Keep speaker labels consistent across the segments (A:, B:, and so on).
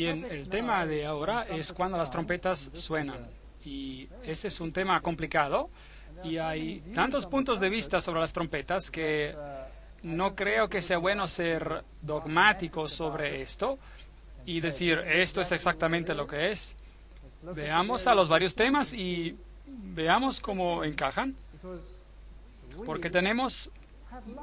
A: Bien, el tema de ahora es cuando las trompetas suenan. Y ese es un tema complicado. Y hay tantos puntos de vista sobre las trompetas que no creo que sea bueno ser dogmático sobre esto y decir esto es exactamente lo que es. Veamos a los varios temas y veamos cómo encajan, porque tenemos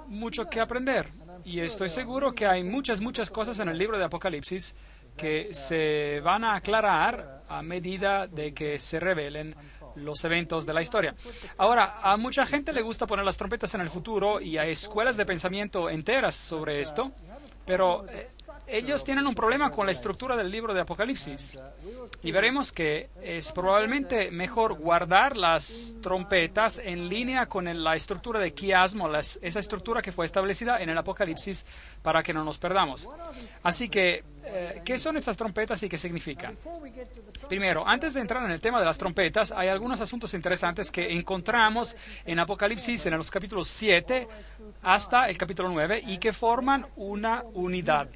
A: mucho que aprender. Y estoy seguro que hay muchas cosas en el libro de Apocalipsis que se van a aclarar a medida de que se revelen los eventos de la historia. Ahora, a mucha gente le gusta poner las trompetas en el futuro y hay escuelas de pensamiento enteras sobre esto, pero ellos tienen un problema con la estructura del libro de Apocalipsis. Y veremos que es probablemente mejor guardar las trompetas en línea con la estructura de quiasmo, esa estructura que fue establecida en el Apocalipsis para que no nos perdamos. Así que, ¿qué son estas trompetas y qué significan? Primero, antes de entrar en el tema de las trompetas, hay algunos asuntos interesantes que encontramos en Apocalipsis en los capítulos 7 hasta el capítulo 9 y que forman una unidad.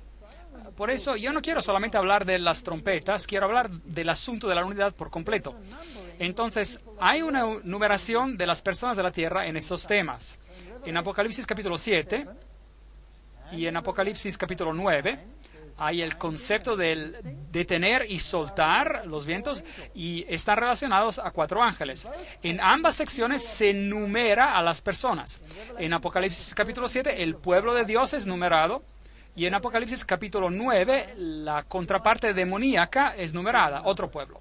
A: Por eso yo no quiero solamente hablar de las trompetas, quiero hablar del asunto de la unidad por completo. Entonces, hay una numeración de las personas de la tierra en esos temas. En Apocalipsis capítulo 7 y en Apocalipsis capítulo 9 hay el concepto del detener y soltar los vientos y están relacionados a 4 ángeles. En ambas secciones se numera a las personas. En Apocalipsis capítulo 7 el pueblo de Dios es numerado. Y en Apocalipsis capítulo 9, la contraparte demoníaca es numerada, otro pueblo.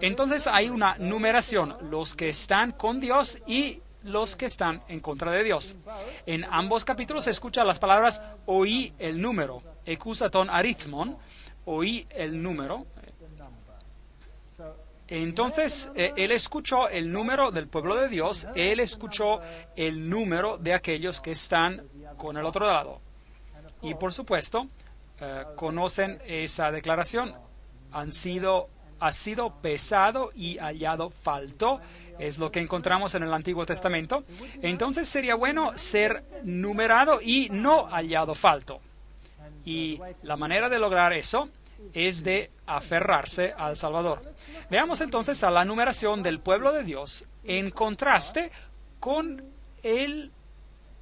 A: Entonces hay una numeración, los que están con Dios y los que están en contra de Dios. En ambos capítulos se escuchan las palabras oí el número, ekusaton arithmon, oí el número. Entonces, él escuchó el número del pueblo de Dios, él escuchó el número de aquellos que están con el otro lado. Y por supuesto, conocen esa declaración. Ha sido pesado y hallado falto. Es lo que encontramos en el Antiguo Testamento. Entonces sería bueno ser numerado y no hallado falto. Y la manera de lograr eso es de aferrarse al Salvador. Veamos entonces a la numeración del pueblo de Dios en contraste con el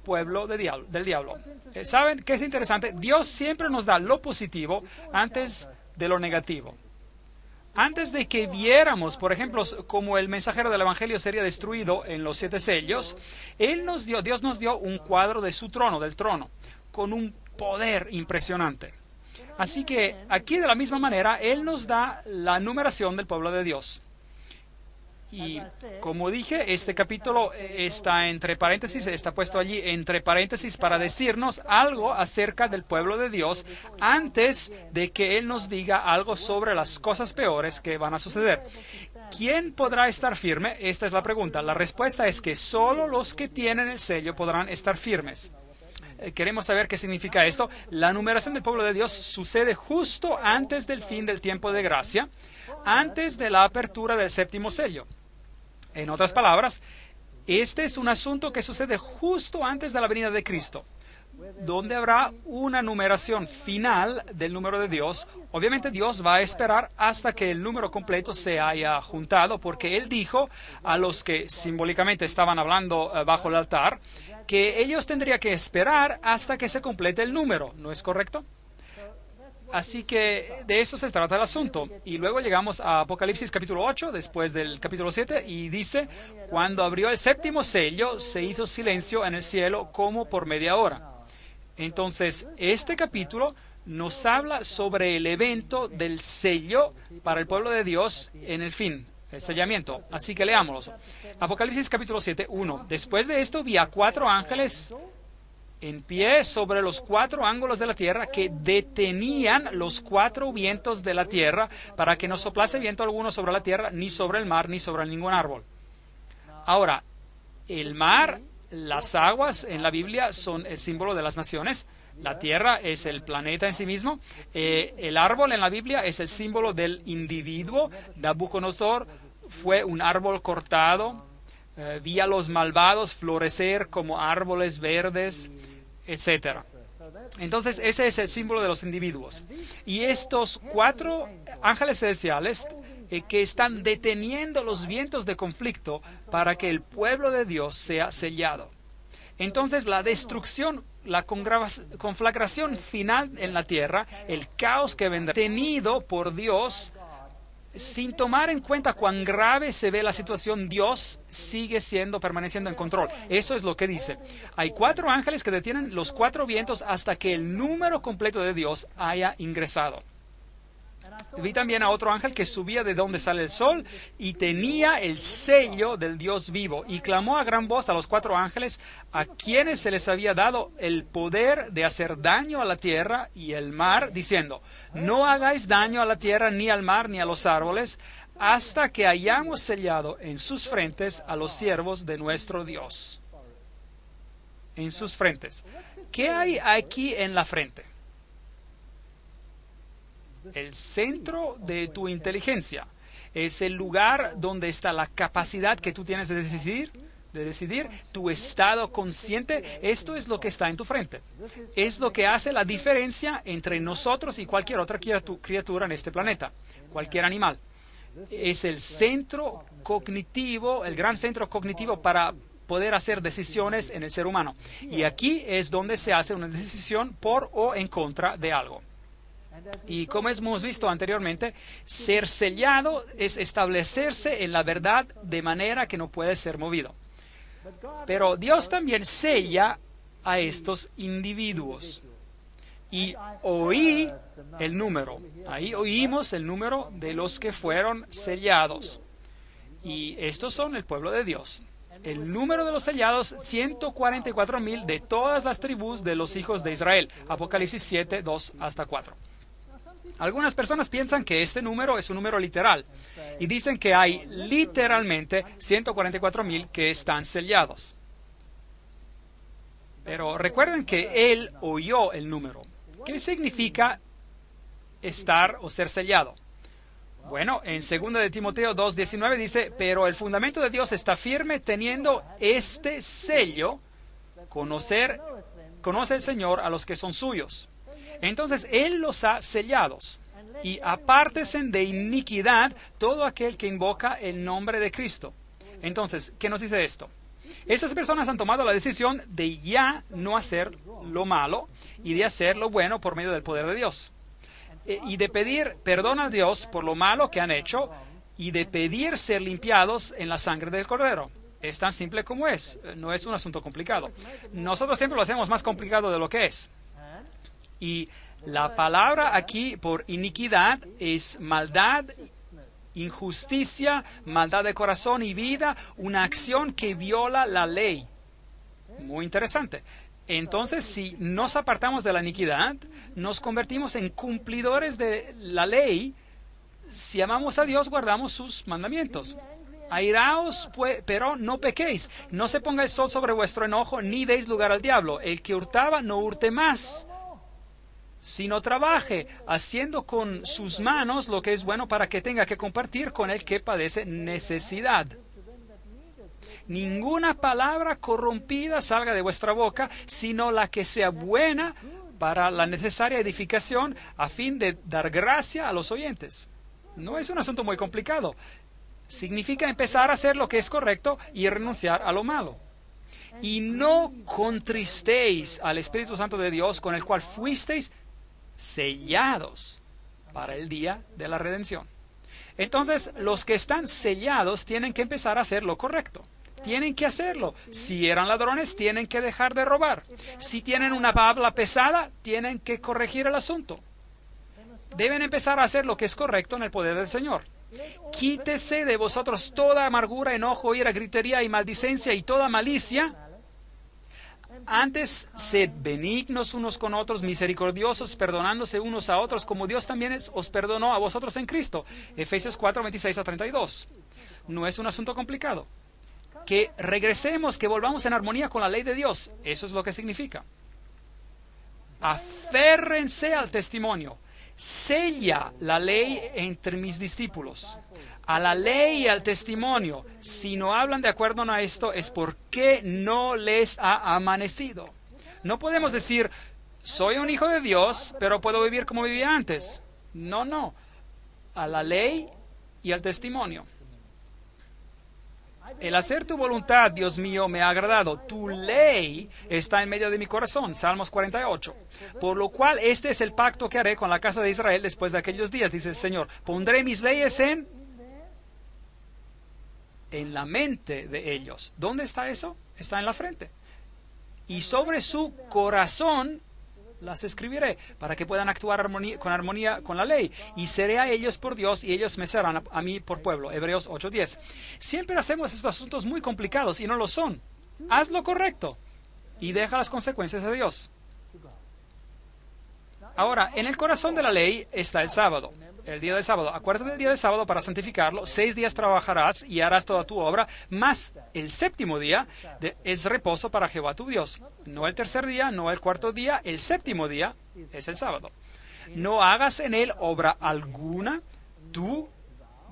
A: pueblo del diablo. ¿Saben qué es interesante? Dios siempre nos da lo positivo antes de lo negativo. Antes de que viéramos, por ejemplo, como el mensajero del Evangelio sería destruido en los 7 sellos, Dios nos dio un cuadro de su trono, del trono, con un poder impresionante. Así que aquí de la misma manera, Él nos da la numeración del pueblo de Dios. Y como dije, este capítulo está entre paréntesis, está puesto allí entre paréntesis para decirnos algo acerca del pueblo de Dios antes de que Él nos diga algo sobre las cosas peores que van a suceder. ¿Quién podrá estar firme? Esta es la pregunta. La respuesta es que solo los que tienen el sello podrán estar firmes. Queremos saber qué significa esto. La numeración del pueblo de Dios sucede justo antes del fin del tiempo de gracia, antes de la apertura del 7º sello. En otras palabras, este es un asunto que sucede justo antes de la venida de Cristo, donde habrá una numeración final del número de Dios. Obviamente Dios va a esperar hasta que el número completo se haya juntado, porque Él dijo a los que simbólicamente estaban hablando bajo el altar, que ellos tendrían que esperar hasta que se complete el número, ¿no es correcto? Así que de eso se trata el asunto. Y luego llegamos a Apocalipsis capítulo 8, después del capítulo 7, y dice, cuando abrió el 7º sello, se hizo silencio en el cielo como por media hora. Entonces, este capítulo nos habla sobre el evento del sello para el pueblo de Dios en el fin, el sellamiento. Así que leámoslo. Apocalipsis capítulo 7, 1. Después de esto vi a 4 ángeles en pie sobre los 4 ángulos de la tierra que detenían los 4 vientos de la tierra para que no soplase viento alguno sobre la tierra, ni sobre el mar, ni sobre ningún árbol. Ahora, el mar, las aguas en la Biblia son el símbolo de las naciones. La tierra es el planeta en sí mismo. El árbol en la Biblia es el símbolo del individuo. Nabucodonosor fue un árbol cortado. Vi a los malvados florecer como árboles verdes, etcétera. Entonces, ese es el símbolo de los individuos. Y estos 4 ángeles celestiales que están deteniendo los vientos de conflicto para que el pueblo de Dios sea sellado. Entonces, la destrucción, la conflagración final en la tierra, el caos que vendrá, tenido por Dios, sin tomar en cuenta cuán grave se ve la situación, Dios sigue permaneciendo en control. Eso es lo que dice. Hay 4 ángeles que detienen los 4 vientos hasta que el número completo de Dios haya ingresado. Vi también a otro ángel que subía de donde sale el sol y tenía el sello del Dios vivo y clamó a gran voz a los 4 ángeles a quienes se les había dado el poder de hacer daño a la tierra y el mar, diciendo: no hagáis daño a la tierra, ni al mar, ni a los árboles, hasta que hayamos sellado en sus frentes a los siervos de nuestro Dios. En sus frentes. ¿Qué hay aquí en la frente? El centro de tu inteligencia. Es el lugar donde está la capacidad que tú tienes de decidir, tu estado consciente. Esto es lo que está en tu frente. Es lo que hace la diferencia entre nosotros y cualquier otra criatura en este planeta, cualquier animal. Es el centro cognitivo, el gran centro cognitivo para poder hacer decisiones en el ser humano. Y aquí es donde se hace una decisión por o en contra de algo. Y como hemos visto anteriormente, ser sellado es establecerse en la verdad de manera que no puede ser movido. Pero Dios también sella a estos individuos. Y oí el número. Ahí oímos el número de los que fueron sellados. Y estos son el pueblo de Dios. El número de los sellados, 144,000 de todas las tribus de los hijos de Israel. Apocalipsis 7, 2 hasta 4. Algunas personas piensan que este número es un número literal y dicen que hay literalmente 144,000 que están sellados. Pero recuerden que él oyó el número. ¿Qué significa estar o ser sellado? Bueno, en 2 de Timoteo 2:19 dice: pero el fundamento de Dios está firme teniendo este sello, conoce el Señor a los que son suyos. Entonces, Él los ha sellados. Y apártense de iniquidad todo aquel que invoca el nombre de Cristo. Entonces, ¿qué nos dice esto? Estas personas han tomado la decisión de ya no hacer lo malo y de hacer lo bueno por medio del poder de Dios. Y de pedir perdón a Dios por lo malo que han hecho y de pedir ser limpiados en la sangre del Cordero. Es tan simple como es. No es un asunto complicado. Nosotros siempre lo hacemos más complicado de lo que es. Y la palabra aquí por iniquidad es maldad, injusticia, maldad de corazón y vida, una acción que viola la ley. Muy interesante. Entonces, si nos apartamos de la iniquidad, nos convertimos en cumplidores de la ley. Si amamos a Dios, guardamos sus mandamientos. Airaos, pero no pequéis. No se ponga el sol sobre vuestro enojo, ni deis lugar al diablo. El que hurtaba, no hurte más, sino trabaje, haciendo con sus manos lo que es bueno para que tenga que compartir con el que padece necesidad. Ninguna palabra corrompida salga de vuestra boca, sino la que sea buena para la necesaria edificación, a fin de dar gracia a los oyentes. No es un asunto muy complicado. Significa empezar a hacer lo que es correcto y renunciar a lo malo. Y no contristéis al Espíritu Santo de Dios, con el cual fuisteis sellados para el día de la redención. Entonces, los que están sellados tienen que empezar a hacer lo correcto. Tienen que hacerlo. Si eran ladrones, tienen que dejar de robar. Si tienen una habla pesada, tienen que corregir el asunto. Deben empezar a hacer lo que es correcto en el poder del Señor. Quítese de vosotros toda amargura, enojo, ira, gritería y maldicencia y toda malicia. Antes, sed benignos unos con otros, misericordiosos, perdonándose unos a otros, como Dios también os perdonó a vosotros en Cristo. Efesios 4, 26 a 32. No es un asunto complicado. Que regresemos, que volvamos en armonía con la ley de Dios. Eso es lo que significa. Aférrense al testimonio. Sella la ley entre mis discípulos. A la ley y al testimonio. Si no hablan de acuerdo a esto, es porque no les ha amanecido. No podemos decir, soy un hijo de Dios, pero puedo vivir como vivía antes. No. A la ley y al testimonio. El hacer tu voluntad, Dios mío, me ha agradado. Tu ley está en medio de mi corazón. Salmos 48. Por lo cual, este es el pacto que haré con la casa de Israel después de aquellos días, dice el Señor. Pondré mis leyes en la mente de ellos. ¿Dónde está eso? Está en la frente. Y sobre su corazón las escribiré, para que puedan actuar con armonía con la ley. Y seré a ellos por Dios, y ellos me serán a mí por pueblo. Hebreos 8:10. Siempre hacemos estos asuntos muy complicados, y no lo son. Haz lo correcto, y deja las consecuencias a Dios. Ahora, en el corazón de la ley está el sábado, el día de sábado. Acuérdate del día de sábado para santificarlo. 6 días trabajarás y harás toda tu obra, mas el séptimo día es reposo para Jehová tu Dios. No el tercer día, no el cuarto día, el séptimo día es el sábado. No hagas en él obra alguna, tú,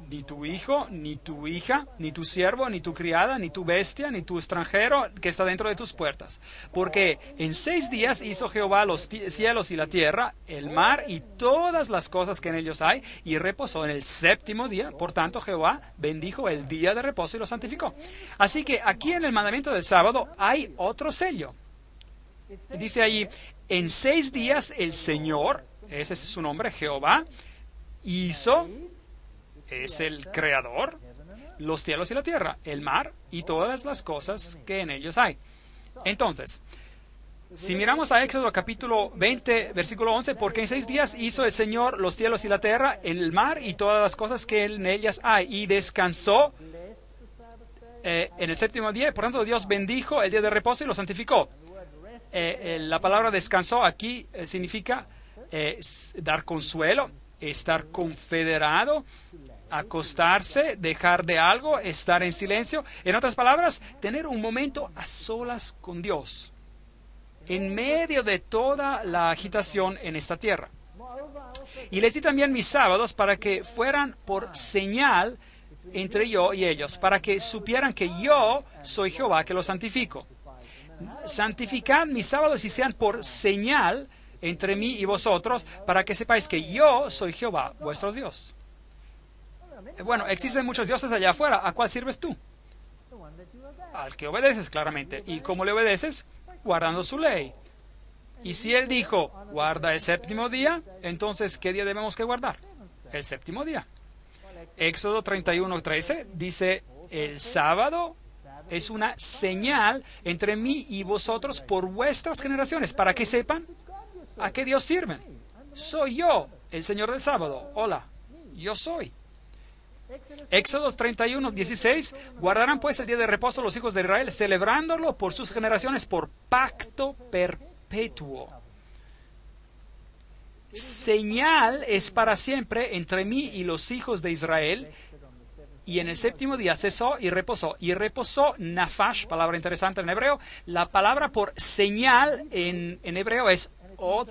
A: ni tu hijo, ni tu hija, ni tu siervo, ni tu criada, ni tu bestia, ni tu extranjero que está dentro de tus puertas. Porque en 6 días hizo Jehová los cielos y la tierra, el mar y todas las cosas que en ellos hay, y reposó en el séptimo día. Por tanto, Jehová bendijo el día de reposo y lo santificó. Así que aquí en el mandamiento del sábado hay otro sello. Dice ahí, en 6 días el Señor, ese es su nombre, Jehová, hizo... Es el creador, los cielos y la tierra, el mar y todas las cosas que en ellos hay. Entonces, si miramos a Éxodo capítulo 20, versículo 11, porque en 6 días hizo el Señor los cielos y la tierra, el mar y todas las cosas que en ellas hay, y descansó en el séptimo día. Por tanto, Dios bendijo el día de reposo y lo santificó. La palabra descansó aquí significa dar consuelo, estar confederado, acostarse, dejar de algo, estar en silencio. En otras palabras, tener un momento a solas con Dios, en medio de toda la agitación en esta tierra. Y les di también mis sábados para que fueran por señal entre yo y ellos, para que supieran que yo soy Jehová que los santifico. Santificad mis sábados y sean por señal entre mí y vosotros, para que sepáis que yo soy Jehová, vuestro Dios. Bueno, existen muchos dioses allá afuera. ¿A cuál sirves tú? Al que obedeces, claramente. ¿Y cómo le obedeces? Guardando su ley. Y si Él dijo, guarda el séptimo día, entonces, ¿qué día debemos que guardar? El séptimo día. Éxodo 31:13 dice, el sábado es una señal entre mí y vosotros por vuestras generaciones, para que sepan a qué Dios sirven. Soy yo, el Señor del sábado. Hola, yo soy. Éxodo 31:16, guardarán pues el día de reposo los hijos de Israel, celebrándolo por sus generaciones por pacto perpetuo. Señal es para siempre entre mí y los hijos de Israel. Y en el séptimo día cesó y reposó. Y reposó nafash, palabra interesante en hebreo. La palabra por señal en hebreo es od,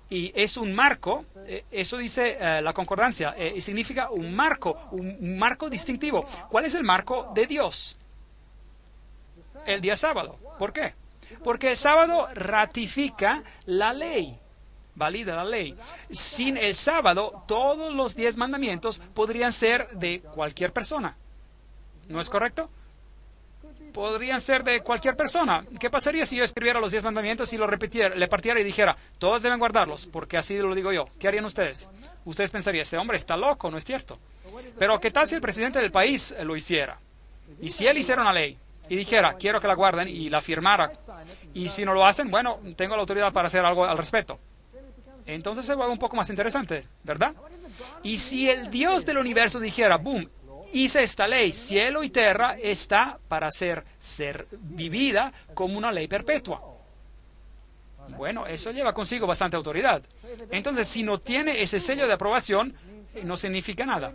A: y es un marco. Eso dice la concordancia. Y significa un marco distintivo. ¿Cuál es el marco de Dios? El día sábado. ¿Por qué? Porque el sábado ratifica la ley. Valida la ley. Sin el sábado, todos los 10 mandamientos podrían ser de cualquier persona. ¿No es correcto? Podrían ser de cualquier persona. ¿Qué pasaría si yo escribiera los 10 mandamientos y lo repitiera, le partiera y dijera, todos deben guardarlos, porque así lo digo yo? ¿Qué harían ustedes? Ustedes pensarían, este hombre está loco, ¿no es cierto? Pero ¿qué tal si el presidente del país lo hiciera? Y si él hiciera una ley y dijera, quiero que la guarden, y la firmara, y si no lo hacen, bueno, tengo la autoridad para hacer algo al respecto. Entonces se vuelve un poco más interesante, ¿verdad? Y si el Dios del universo dijera, boom, hice esta ley, cielo y tierra está para ser vivida como una ley perpetua. Bueno, eso lleva consigo bastante autoridad. Entonces, si no tiene ese sello de aprobación, no significa nada.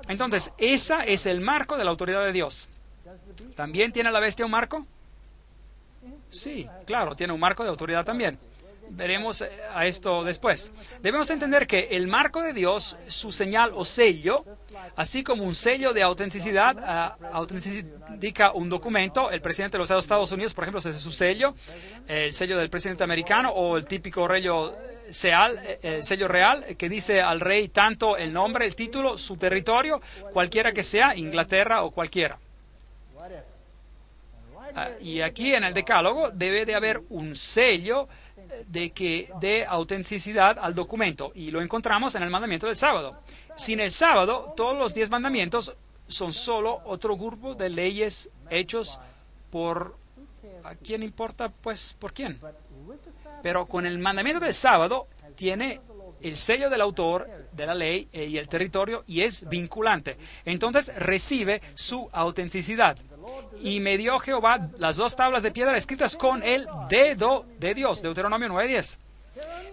A: Entonces, ese es el marco de la autoridad de Dios. ¿También tiene la bestia un marco? Sí, claro, tiene un marco de autoridad también. Veremos a esto después. Debemos entender que el marco de Dios, su señal o sello, así como un sello de autenticidad, autentifica un documento. El presidente de los Estados Unidos, por ejemplo, ese es su sello, el sello del presidente americano, o el típico sello real, que dice al rey tanto el nombre, el título, su territorio, cualquiera que sea, Inglaterra o cualquiera. Y aquí en el Decálogo debe de haber un sello de autenticidad al documento, y lo encontramos en el mandamiento del sábado. Sin el sábado, todos los 10 mandamientos son solo otro grupo de leyes hechos por... ¿A quién importa? Pues, ¿por quién? Pero con el mandamiento del sábado tiene el sello del autor de la ley y el territorio, y es vinculante. Entonces recibe su autenticidad. Y me dio Jehová las 2 tablas de piedra escritas con el dedo de Dios, Deuteronomio 9:10.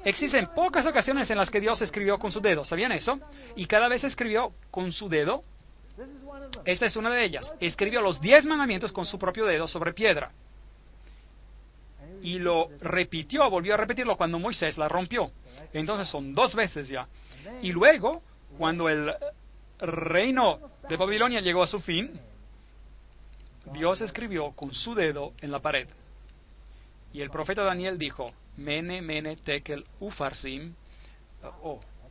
A: Existen pocas ocasiones en las que Dios escribió con su dedo, ¿sabían eso? Y cada vez escribió con su dedo. Esta es una de ellas. Escribió los 10 mandamientos con su propio dedo sobre piedra. Y lo repitió, volvió a repetirlo cuando Moisés la rompió. Entonces son 2 veces ya. Y luego, cuando el reino de Babilonia llegó a su fin, Dios escribió con su dedo en la pared. Y el profeta Daniel dijo, Mene, Mene, Tekel, Ufarsim.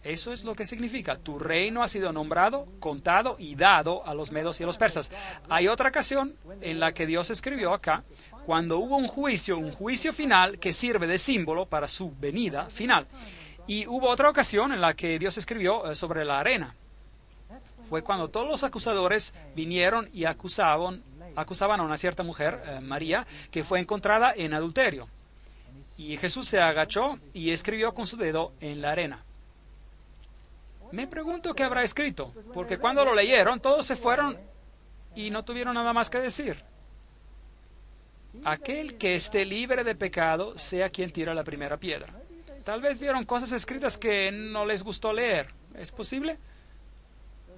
A: Eso es lo que significa. Tu reino ha sido nombrado, contado y dado a los medos y a los persas. Hay otra ocasión en la que Dios escribió acá, cuando hubo un juicio final que sirve de símbolo para su venida final. Y hubo otra ocasión en la que Dios escribió sobre la arena. Fue cuando todos los acusadores vinieron y acusaban a una cierta mujer, María, que fue encontrada en adulterio. Y Jesús se agachó y escribió con su dedo en la arena. Me pregunto qué habrá escrito, porque cuando lo leyeron, todos se fueron y no tuvieron nada más que decir. Aquel que esté libre de pecado, sea quien tira la primera piedra. Tal vez vieron cosas escritas que no les gustó leer. ¿Es posible?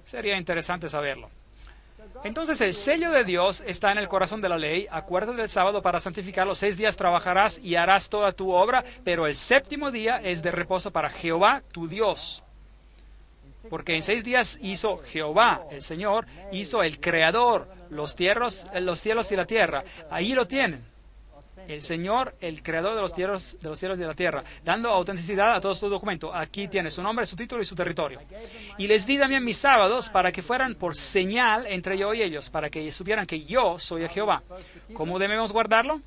A: Sería interesante saberlo. Entonces el sello de Dios está en el corazón de la ley. Acuérdate del sábado para santificarlo. 6 días trabajarás y harás toda tu obra, pero el 7º día es de reposo para Jehová tu Dios. Porque en 6 días hizo Jehová, el Señor, hizo el Creador, los cielos y la tierra. Ahí lo tienen. El Señor, el Creador de los cielos y de la tierra, dando autenticidad a todo su documento. Aquí tiene su nombre, su título y su territorio. Y les di también mis sábados para que fueran por señal entre yo y ellos, para que supieran que yo soy Jehová. ¿Cómo debemos guardarlo?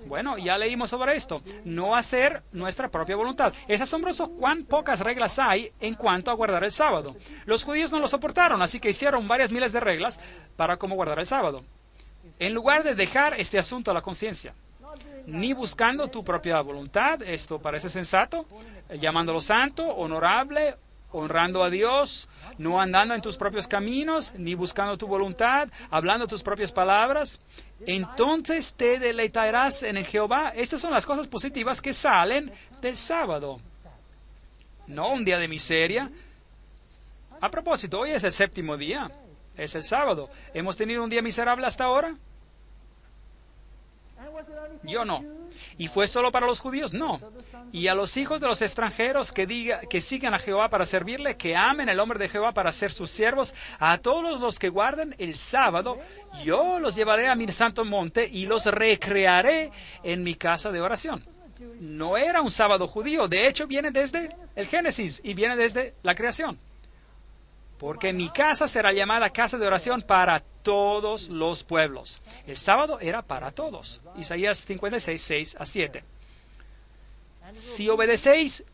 A: Bueno, ya leímos sobre esto. No hacer nuestra propia voluntad. Es asombroso cuán pocas reglas hay en cuanto a guardar el sábado. Los judíos no lo soportaron, así que hicieron varias miles de reglas para cómo guardar el sábado. En lugar de dejar este asunto a la conciencia, ni buscando tu propia voluntad, esto parece sensato, llamándolo santo, honorable, honrando a Dios, no andando en tus propios caminos, ni buscando tu voluntad, hablando tus propias palabras, entonces te deleitarás en el Jehová. Estas son las cosas positivas que salen del sábado. No un día de miseria. A propósito, hoy es el 7º día, es el sábado. ¿Hemos tenido un día miserable hasta ahora? Yo no. ¿Y fue solo para los judíos? No. Y a los hijos de los extranjeros que sigan a Jehová para servirle, que amen el nombre de Jehová para ser sus siervos, a todos los que guarden el sábado, yo los llevaré a mi santo monte y los recrearé en mi casa de oración. No era un sábado judío, de hecho viene desde el Génesis y viene desde la creación. Porque mi casa será llamada casa de oración para todos los pueblos. El sábado era para todos. Isaías 56, 6-7. Si obedecéis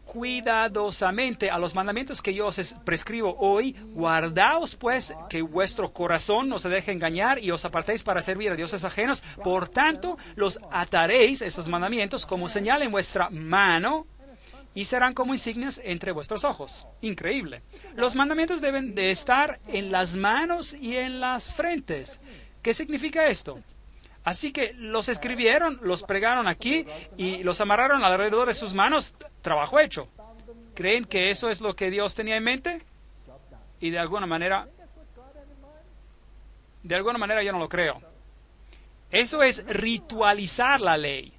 A: cuidadosamente a los mandamientos que yo os prescribo hoy, guardaos pues que vuestro corazón no se deje engañar y os apartéis para servir a dioses ajenos. Por tanto, los ataréis, esos mandamientos, como señal en vuestra mano, y serán como insignias entre vuestros ojos. Increíble. Los mandamientos deben de estar en las manos y en las frentes. ¿Qué significa esto? Así que los escribieron, los pregaron aquí y los amarraron alrededor de sus manos. Trabajo hecho. ¿Creen que eso es lo que Dios tenía en mente? Y de alguna manera yo no lo creo. Eso es ritualizar la ley.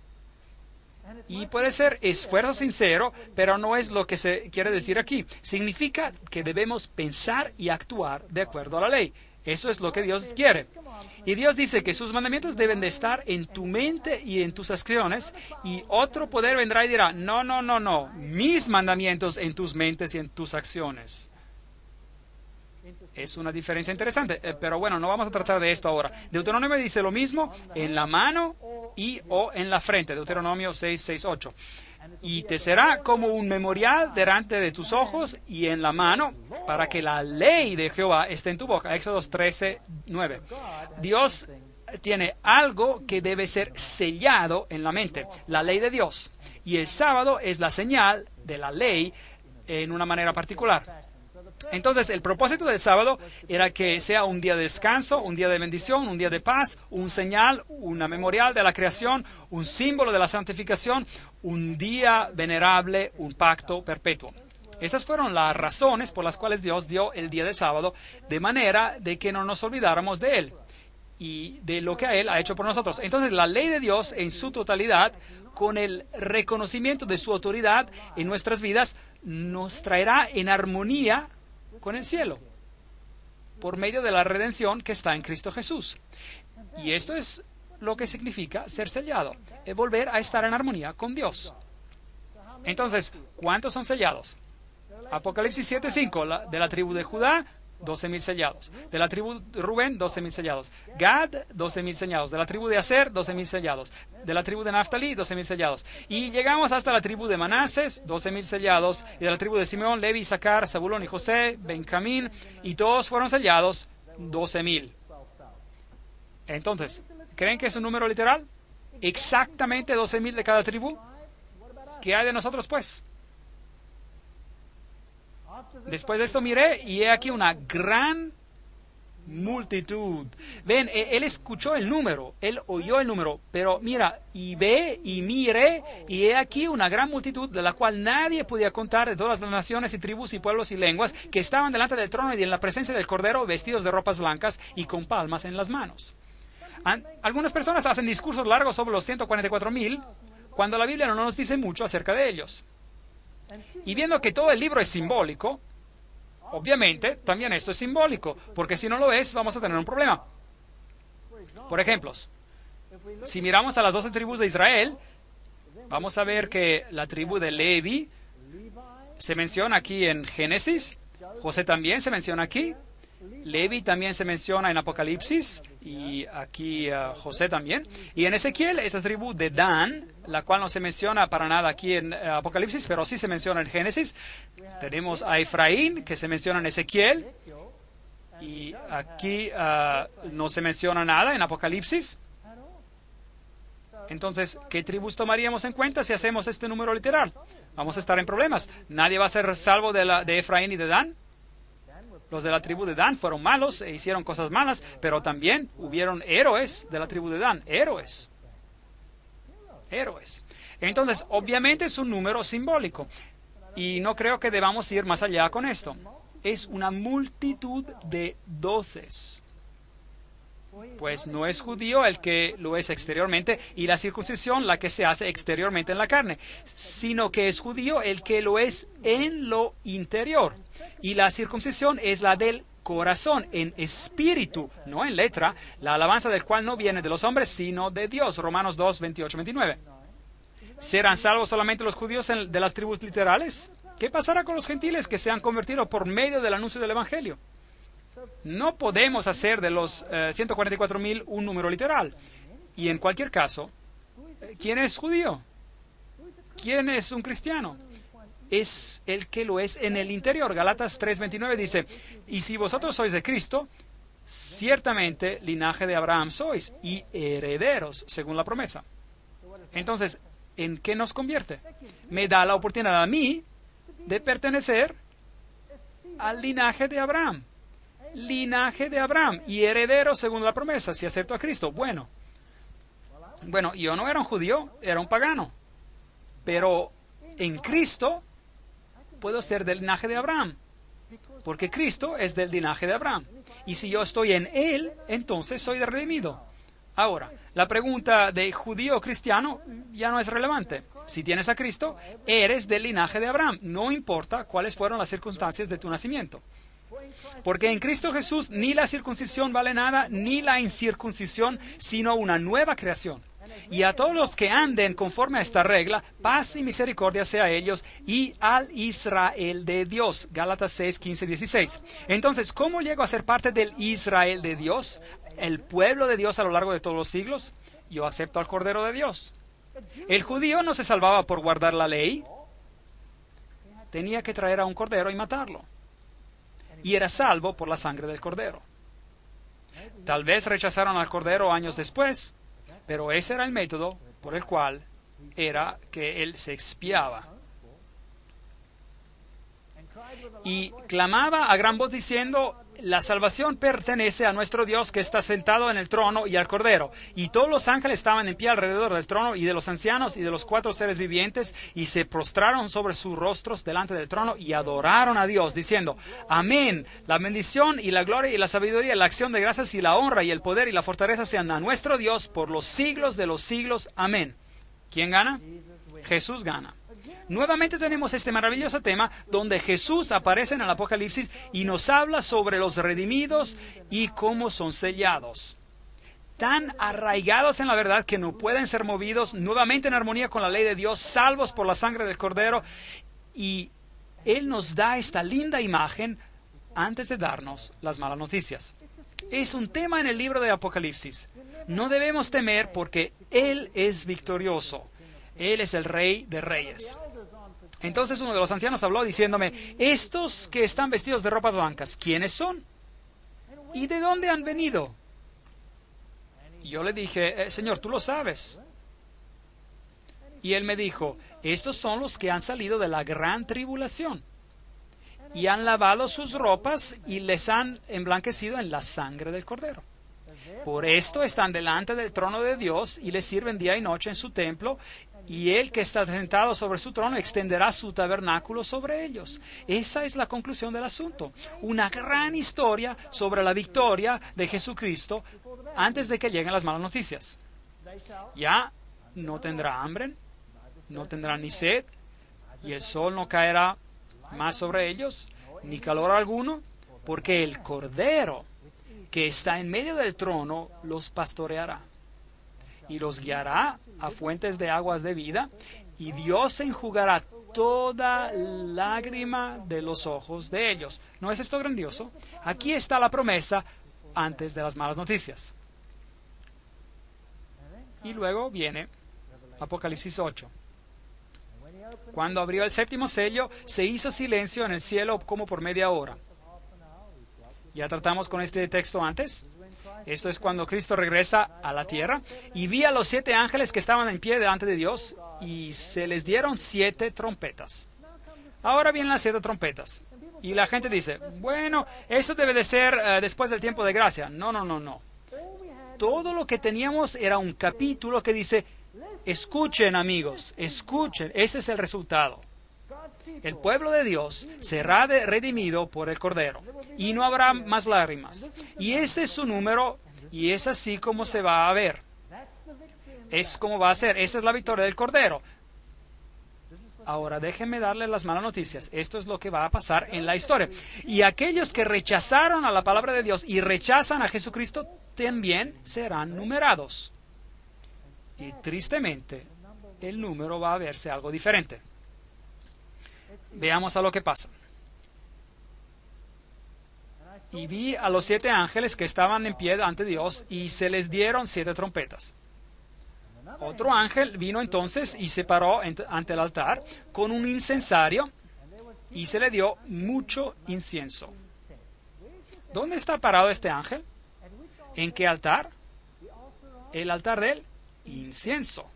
A: Y puede ser esfuerzo sincero, pero no es lo que se quiere decir aquí. Significa que debemos pensar y actuar de acuerdo a la ley. Eso es lo que Dios quiere. Y Dios dice que sus mandamientos deben de estar en tu mente y en tus acciones, y otro poder vendrá y dirá, no, no, no, no, mis mandamientos en tus mentes y en tus acciones. Es una diferencia interesante, pero bueno, no vamos a tratar de esto ahora. Deuteronomio dice lo mismo en la mano y o en la frente, Deuteronomio 6, 6, 8. Y te será como un memorial delante de tus ojos y en la mano, para que la ley de Jehová esté en tu boca. Éxodo 13, 9. Dios tiene algo que debe ser sellado en la mente, la ley de Dios. Y el sábado es la señal de la ley en una manera particular. Entonces, el propósito del sábado era que sea un día de descanso, un día de bendición, un día de paz, un señal, una memorial de la creación, un símbolo de la santificación, un día venerable, un pacto perpetuo. Esas fueron las razones por las cuales Dios dio el día del sábado, de manera de que no nos olvidáramos de Él y de lo que Él ha hecho por nosotros. Entonces, la ley de Dios en su totalidad, con el reconocimiento de su autoridad en nuestras vidas, nos traerá en armonía con el cielo, por medio de la redención que está en Cristo Jesús. Y esto es lo que significa ser sellado, es volver a estar en armonía con Dios. Entonces, ¿cuántos son sellados? Apocalipsis 7:5, de la tribu de Judá, 12,000 sellados. De la tribu de Rubén, 12,000 sellados. Gad, 12,000 sellados. De la tribu de Aser, 12,000 sellados. De la tribu de Naftali, 12,000 sellados. Y llegamos hasta la tribu de Manases, 12,000 sellados. Y de la tribu de Simeón, Levi, Isaacar, Zabulón y José, Benjamín. Y todos fueron sellados, 12,000. Entonces, ¿creen que es un número literal? Exactamente 12,000 de cada tribu. ¿Qué hay de nosotros, pues? Después de esto miré y he aquí una gran multitud. Ven, él escuchó el número, él oyó el número, pero mira, y ve y mire, y he aquí una gran multitud de la cual nadie podía contar, de todas las naciones y tribus y pueblos y lenguas, que estaban delante del trono y en la presencia del Cordero, vestidos de ropas blancas y con palmas en las manos. Algunas personas hacen discursos largos sobre los 144,000, cuando la Biblia no nos dice mucho acerca de ellos. Y viendo que todo el libro es simbólico, obviamente también esto es simbólico, porque si no lo es, vamos a tener un problema. Por ejemplo, si miramos a las 12 tribus de Israel, vamos a ver que la tribu de Levi se menciona aquí en Génesis, José también se menciona aquí, Levi también se menciona en Apocalipsis, y aquí José también. Y en Ezequiel, esta tribu de Dan, la cual no se menciona para nada aquí en Apocalipsis, pero sí se menciona en Génesis. Tenemos a Efraín, que se menciona en Ezequiel, y aquí no se menciona nada en Apocalipsis. Entonces, ¿qué tribus tomaríamos en cuenta si hacemos este número literal? Vamos a estar en problemas. Nadie va a ser salvo de Efraín y de Dan. Los de la tribu de Dan fueron malos e hicieron cosas malas, pero también hubieron héroes de la tribu de Dan, héroes. Entonces, obviamente es un número simbólico, y no creo que debamos ir más allá con esto. Es una multitud de 12. Pues no es judío el que lo es exteriormente, y la circuncisión la que se hace exteriormente en la carne, sino que es judío el que lo es en lo interior. Y la circuncisión es la del corazón, en espíritu, no en letra, la alabanza del cual no viene de los hombres, sino de Dios. Romanos 2, 28, 29. ¿Serán salvos solamente los judíos de las tribus literales? ¿Qué pasará con los gentiles que se han convertido por medio del anuncio del Evangelio? No podemos hacer de los 144,000 un número literal. Y en cualquier caso, ¿quién es judío? ¿Quién es un cristiano? Es el que lo es en el interior. Galatas 3:29 dice, y si vosotros sois de Cristo, ciertamente linaje de Abraham sois, y herederos según la promesa. Entonces, ¿en qué nos convierte? Me da la oportunidad a mí de pertenecer al linaje de Abraham. Linaje de Abraham y heredero según la promesa, si acepto a Cristo. Bueno, yo no era un judío, era un pagano, pero en Cristo puedo ser del linaje de Abraham, porque Cristo es del linaje de Abraham, y si yo estoy en Él, entonces soy redimido. Ahora, la pregunta de judío o cristiano ya no es relevante. Si tienes a Cristo, eres del linaje de Abraham, no importa cuáles fueron las circunstancias de tu nacimiento. Porque en Cristo Jesús ni la circuncisión vale nada, ni la incircuncisión, sino una nueva creación. Y a todos los que anden conforme a esta regla, paz y misericordia sea a ellos y al Israel de Dios. Gálatas 6, 15, 16. Entonces, ¿cómo llego a ser parte del Israel de Dios? El pueblo de Dios a lo largo de todos los siglos. Yo acepto al Cordero de Dios. El judío no se salvaba por guardar la ley. Tenía que traer a un cordero y matarlo. Y era salvo por la sangre del cordero. Tal vez rechazaron al cordero años después, pero ese era el método por el cual era que él se expiaba. Y clamaba a gran voz diciendo, la salvación pertenece a nuestro Dios que está sentado en el trono y al Cordero. Y todos los ángeles estaban en pie alrededor del trono y de los ancianos y de los 4 seres vivientes y se prostraron sobre sus rostros delante del trono y adoraron a Dios diciendo, amén, la bendición y la gloria y la sabiduría, la acción de gracias y la honra y el poder y la fortaleza sean a nuestro Dios por los siglos de los siglos. Amén. ¿Quién gana? Jesús gana. Nuevamente tenemos este maravilloso tema donde Jesús aparece en el Apocalipsis y nos habla sobre los redimidos y cómo son sellados. Tan arraigados en la verdad que no pueden ser movidos, nuevamente en armonía con la ley de Dios, salvos por la sangre del Cordero. Y Él nos da esta linda imagen antes de darnos las malas noticias. Es un tema en el libro de Apocalipsis. No debemos temer porque Él es victorioso. Él es el Rey de Reyes. Entonces uno de los ancianos habló diciéndome, estos que están vestidos de ropas blancas, ¿quiénes son? ¿Y de dónde han venido? Y yo le dije, Señor, tú lo sabes. Y él me dijo, estos son los que han salido de la gran tribulación y han lavado sus ropas y les han emblanquecido en la sangre del Cordero. Por esto están delante del trono de Dios y le sirven día y noche en su templo, y Él que está sentado sobre su trono extenderá su tabernáculo sobre ellos. Esa es la conclusión del asunto. Una gran historia sobre la victoria de Jesucristo antes de que lleguen las malas noticias. Ya no tendrá hambre, no tendrá ni sed, y el sol no caerá más sobre ellos, ni calor alguno, porque el Cordero que está en medio del trono los pastoreará y los guiará a fuentes de aguas de vida, y Dios enjugará toda lágrima de los ojos de ellos. ¿No es esto grandioso? Aquí está la promesa antes de las malas noticias. Y luego viene Apocalipsis 8. Cuando abrió el 7º sello, se hizo silencio en el cielo como por media hora. Ya tratamos con este texto antes. Esto es cuando Cristo regresa a la tierra. Y vi a los 7 ángeles que estaban en pie delante de Dios y se les dieron 7 trompetas. Ahora vienen las 7 trompetas. Y la gente dice, bueno, esto debe de ser después del tiempo de gracia. No. Todo lo que teníamos era un capítulo que dice, escuchen amigos, escuchen. Ese es el resultado. El pueblo de Dios será redimido por el Cordero y no habrá más lágrimas. Y ese es su número y es así como se va a ver. Es como va a ser. Esa es la victoria del Cordero. Ahora déjenme darles las malas noticias. Esto es lo que va a pasar en la historia. Y aquellos que rechazaron a la palabra de Dios y rechazan a Jesucristo también serán numerados. Y tristemente, el número va a verse algo diferente. Veamos a lo que pasa. Y vi a los 7 ángeles que estaban en pie ante Dios y se les dieron 7 trompetas. Otro ángel vino entonces y se paró ante el altar con un incensario y se le dio mucho incienso. ¿Dónde está parado este ángel? ¿En qué altar? El altar del incienso.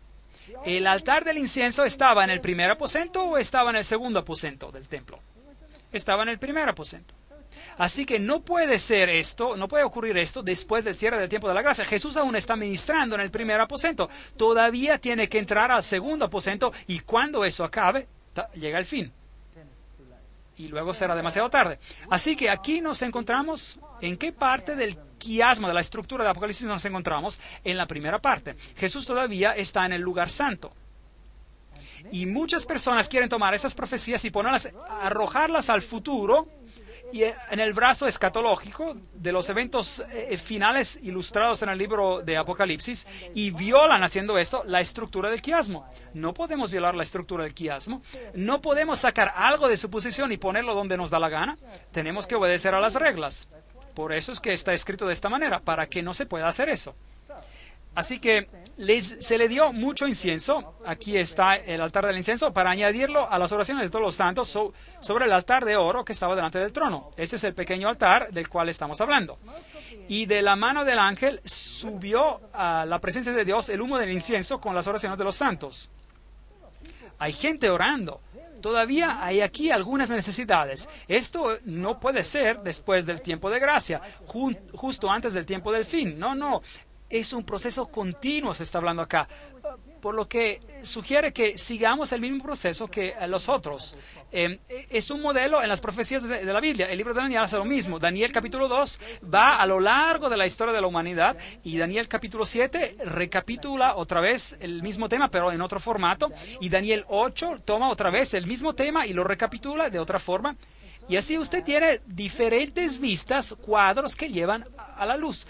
A: ¿El altar del incienso estaba en el primer aposento o estaba en el segundo aposento del templo? Estaba en el primer aposento. Así que no puede ser esto, no puede ocurrir esto después del cierre del tiempo de la gracia. Jesús aún está ministrando en el primer aposento. Todavía tiene que entrar al segundo aposento y cuando eso acabe, llega el fin. Y luego será demasiado tarde. Así que aquí nos encontramos en qué parte del quiasmo, de la estructura de Apocalipsis nos encontramos en la primera parte. Jesús todavía está en el lugar santo. Y muchas personas quieren tomar estas profecías y ponerlas, arrojarlas al futuro y en el brazo escatológico de los eventos finales ilustrados en el libro de Apocalipsis, y violan, haciendo esto, la estructura del quiasmo. No podemos violar la estructura del quiasmo. No podemos sacar algo de su posición y ponerlo donde nos da la gana. Tenemos que obedecer a las reglas. Por eso es que está escrito de esta manera, para que no se pueda hacer eso. Así que se le dio mucho incienso. Aquí está el altar del incienso para añadirlo a las oraciones de todos los santos sobre el altar de oro que estaba delante del trono. Este es el pequeño altar del cual estamos hablando. Y de la mano del ángel subió a la presencia de Dios el humo del incienso con las oraciones de los santos. Hay gente orando. Todavía hay aquí algunas necesidades. Esto no puede ser después del tiempo de gracia, justo antes del tiempo del fin. No. Es un proceso continuo, se está hablando acá, por lo que sugiere que sigamos el mismo proceso que los otros. Es un modelo en las profecías de la Biblia. El libro de Daniel hace lo mismo. Daniel capítulo 2 va a lo largo de la historia de la humanidad, y Daniel capítulo 7 recapitula otra vez el mismo tema, pero en otro formato, y Daniel 8 toma otra vez el mismo tema y lo recapitula de otra forma. Y así usted tiene diferentes vistas, cuadros que llevan a la luz.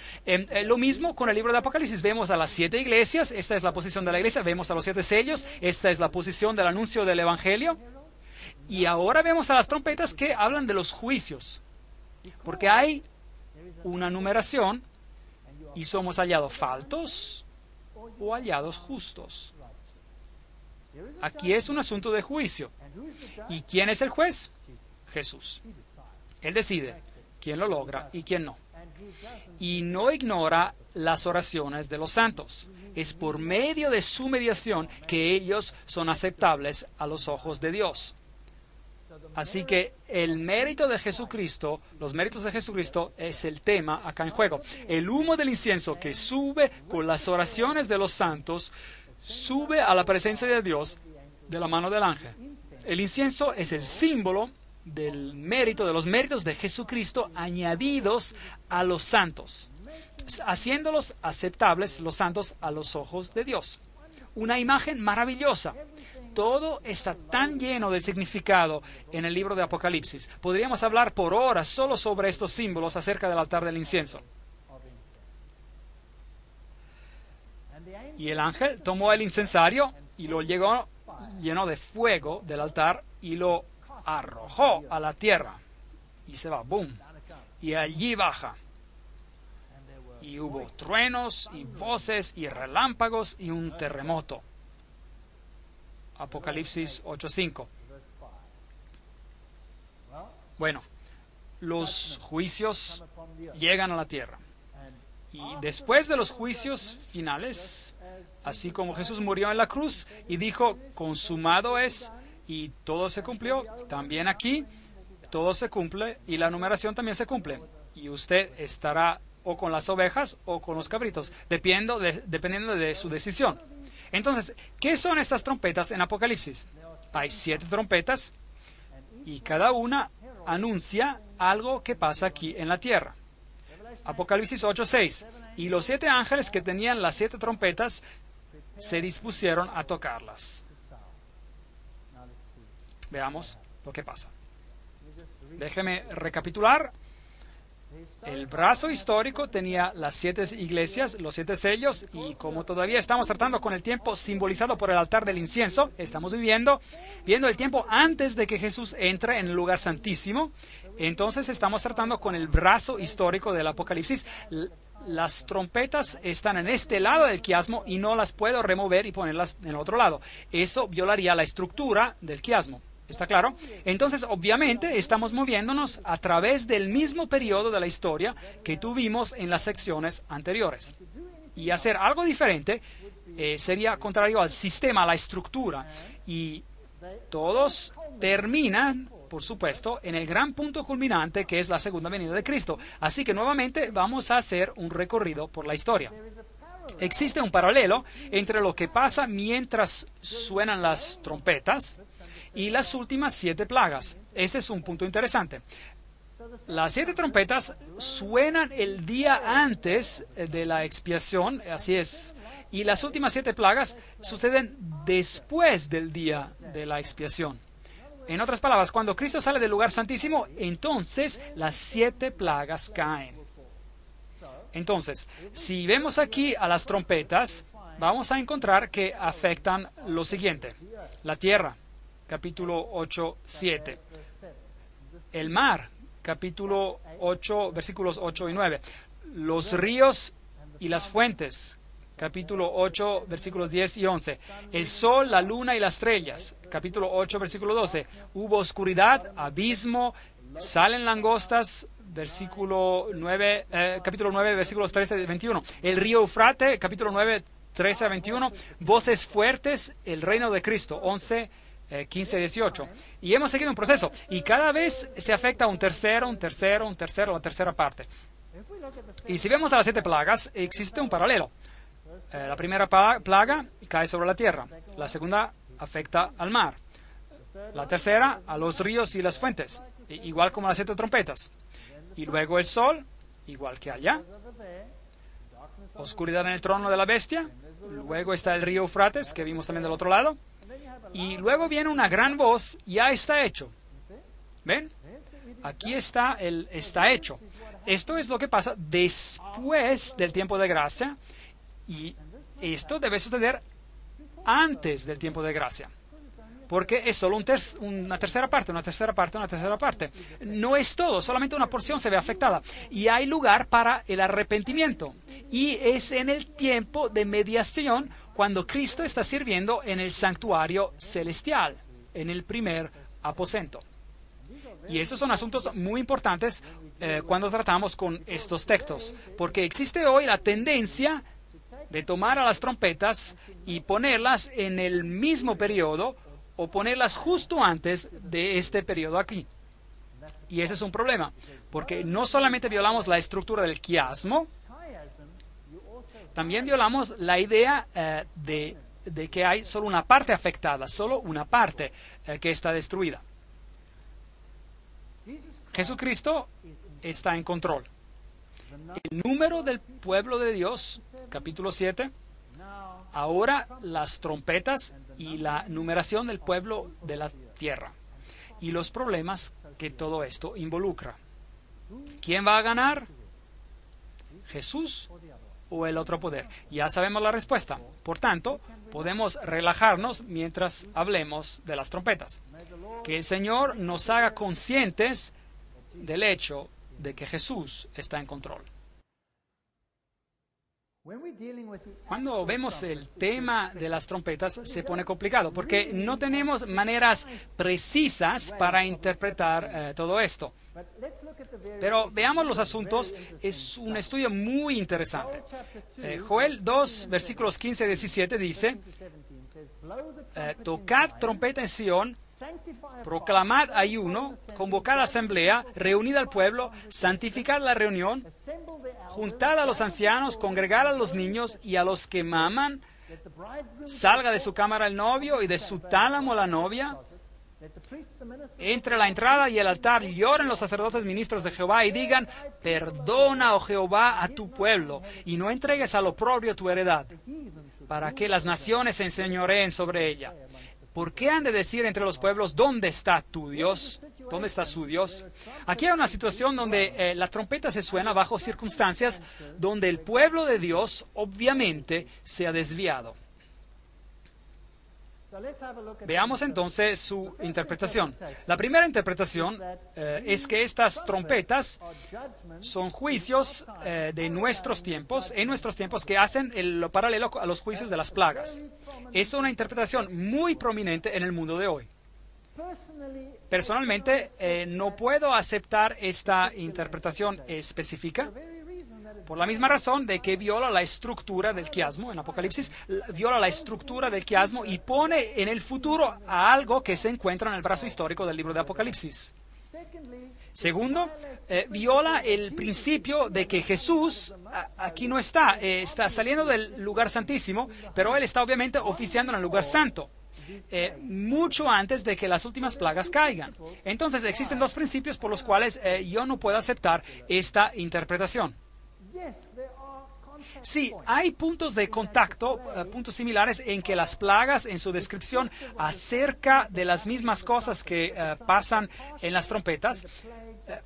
A: Lo mismo con el libro de Apocalipsis. Vemos a las 7 iglesias, esta es la posición de la iglesia. Vemos a los 7 sellos, esta es la posición del anuncio del evangelio. Y ahora vemos a las trompetas que hablan de los juicios. Porque hay una numeración y somos hallados faltos o hallados justos. Aquí es un asunto de juicio. ¿Y quién es el juez? Jesús. Él decide quién lo logra y quién no. Y no ignora las oraciones de los santos. Es por medio de su mediación que ellos son aceptables a los ojos de Dios. Así que el mérito de Jesucristo, los méritos de Jesucristo es el tema acá en juego. El humo del incienso que sube con las oraciones de los santos, sube a la presencia de Dios de la mano del ángel. El incienso es el símbolo del mérito, de los méritos de Jesucristo añadidos a los santos, haciéndolos aceptables los santos a los ojos de Dios. Una imagen maravillosa. Todo está tan lleno de significado en el libro de Apocalipsis. Podríamos hablar por horas solo sobre estos símbolos acerca del altar del incienso. Y el ángel tomó el incensario y lo llenó de fuego del altar y lo arrojó a la tierra, y se va, boom, y allí baja, y hubo truenos y voces y relámpagos y un terremoto. Apocalipsis 8:5. Bueno, los juicios llegan a la tierra, y después de los juicios finales, así como Jesús murió en la cruz y dijo, consumado es, y todo se cumplió, también aquí todo se cumple y la numeración también se cumple. Y usted estará o con las ovejas o con los cabritos, dependiendo de su decisión. Entonces, ¿qué son estas trompetas en Apocalipsis? Hay 7 trompetas y cada una anuncia algo que pasa aquí en la tierra. Apocalipsis 8:6. Y los 7 ángeles que tenían las 7 trompetas se dispusieron a tocarlas. Veamos lo que pasa. Déjeme recapitular. El brazo histórico tenía las 7 iglesias, los 7 sellos, y como todavía estamos tratando con el tiempo simbolizado por el altar del incienso, estamos viendo el tiempo antes de que Jesús entre en el lugar santísimo. Entonces estamos tratando con el brazo histórico del Apocalipsis. Las trompetas están en este lado del quiasmo y no las puedo remover y ponerlas en el otro lado. Eso violaría la estructura del quiasmo. ¿Está claro? Entonces, obviamente, estamos moviéndonos a través del mismo periodo de la historia que tuvimos en las secciones anteriores. Y hacer algo diferente sería contrario al sistema, a la estructura. Y todos terminan, por supuesto, en el gran punto culminante que es la segunda venida de Cristo. Así que nuevamente vamos a hacer un recorrido por la historia. Existe un paralelo entre lo que pasa mientras suenan las trompetas y las últimas 7 plagas. Ese es un punto interesante. Las 7 trompetas suenan el día antes de la expiación, así es, y las últimas 7 plagas suceden después del día de la expiación. En otras palabras, cuando Cristo sale del lugar santísimo, entonces las 7 plagas caen. Entonces, si vemos aquí a las trompetas, vamos a encontrar que afectan lo siguiente. La tierra, capítulo 8, 7. El mar, capítulo 8, versículos 8 y 9. Los ríos y las fuentes, capítulo 8, versículos 10 y 11. El sol, la luna y las estrellas, capítulo 8, versículo 12. Hubo oscuridad, abismo, salen langostas, versículo 9, capítulo 9, versículos 13 y 21. El río Eufrate, capítulo 9, 13 a 21. Voces fuertes, el reino de Cristo, 11, 15, 18. Y hemos seguido un proceso. Y cada vez se afecta un tercero, la tercera parte. Y si vemos a las 7 plagas, existe un paralelo. La primera plaga cae sobre la tierra. La segunda afecta al mar. La tercera a los ríos y las fuentes, igual como las 7 trompetas. Y luego el sol, igual que allá. Oscuridad en el trono de la bestia. Luego está el río Eufrates, que vimos también del otro lado. Y luego viene una gran voz, ya está hecho. ¿Ven? Aquí está el está hecho. Esto es lo que pasa después del tiempo de gracia. Y esto debe suceder antes del tiempo de gracia. Porque es solo una tercera parte. No es todo, solamente una porción se ve afectada. Y hay lugar para el arrepentimiento. Y es en el tiempo de mediación cuando Cristo está sirviendo en el santuario celestial, en el primer aposento. Y esos son asuntos muy importantes cuando tratamos con estos textos. Porque existe hoy la tendencia de tomar a las trompetas y ponerlas en el mismo periodo o ponerlas justo antes de este periodo aquí. Y ese es un problema, porque no solamente violamos la estructura del quiasmo, también violamos la idea de que hay solo una parte afectada, solo una parte que está destruida. Jesucristo está en control. El número del pueblo de Dios, capítulo 7, ahora las trompetas y la numeración del pueblo de la tierra y los problemas que todo esto involucra. ¿Quién va a ganar? ¿Jesús o el otro poder? Ya sabemos la respuesta. Por tanto, podemos relajarnos mientras hablemos de las trompetas. Que el Señor nos haga conscientes del hecho de que Jesús está en control. Cuando vemos el tema de las trompetas se pone complicado porque no tenemos maneras precisas para interpretar todo esto. Pero veamos los asuntos, es un estudio muy interesante. Joel 2, versículos 15 y 17 dice, tocad trompeta en Sión, proclamad ayuno, convocad asamblea, reunid al pueblo, santificad la reunión, juntad a los ancianos, congregad a los niños y a los que maman, salga de su cámara el novio y de su tálamo la novia, entre la entrada y el altar lloren los sacerdotes ministros de Jehová y digan, perdona, oh Jehová, a tu pueblo, y no entregues al oprobio tu heredad, para que las naciones se enseñoreen sobre ella. ¿Por qué han de decir entre los pueblos, ¿dónde está tu Dios? ¿Dónde está su Dios? Aquí hay una situación donde la trompeta se suena bajo circunstancias donde el pueblo de Dios obviamente se ha desviado. Veamos entonces su interpretación. La primera interpretación es que estas trompetas son juicios de nuestros tiempos, en nuestros tiempos, que hacen lo paralelo a los juicios de las plagas. Es una interpretación muy prominente en el mundo de hoy. Personalmente, no puedo aceptar esta interpretación específica, por la misma razón de que viola la estructura del quiasmo en Apocalipsis, viola la estructura del quiasmo y pone en el futuro a algo que se encuentra en el brazo histórico del libro de Apocalipsis. Segundo, viola el principio de que Jesús aquí no está, está saliendo del lugar santísimo, pero Él está obviamente oficiando en el lugar santo. mucho antes de que las últimas plagas caigan. Entonces existen dos principios por los cuales yo no puedo aceptar esta interpretación. Sí, hay puntos de contacto, puntos similares en que las plagas en su descripción acerca de las mismas cosas que pasan en las trompetas,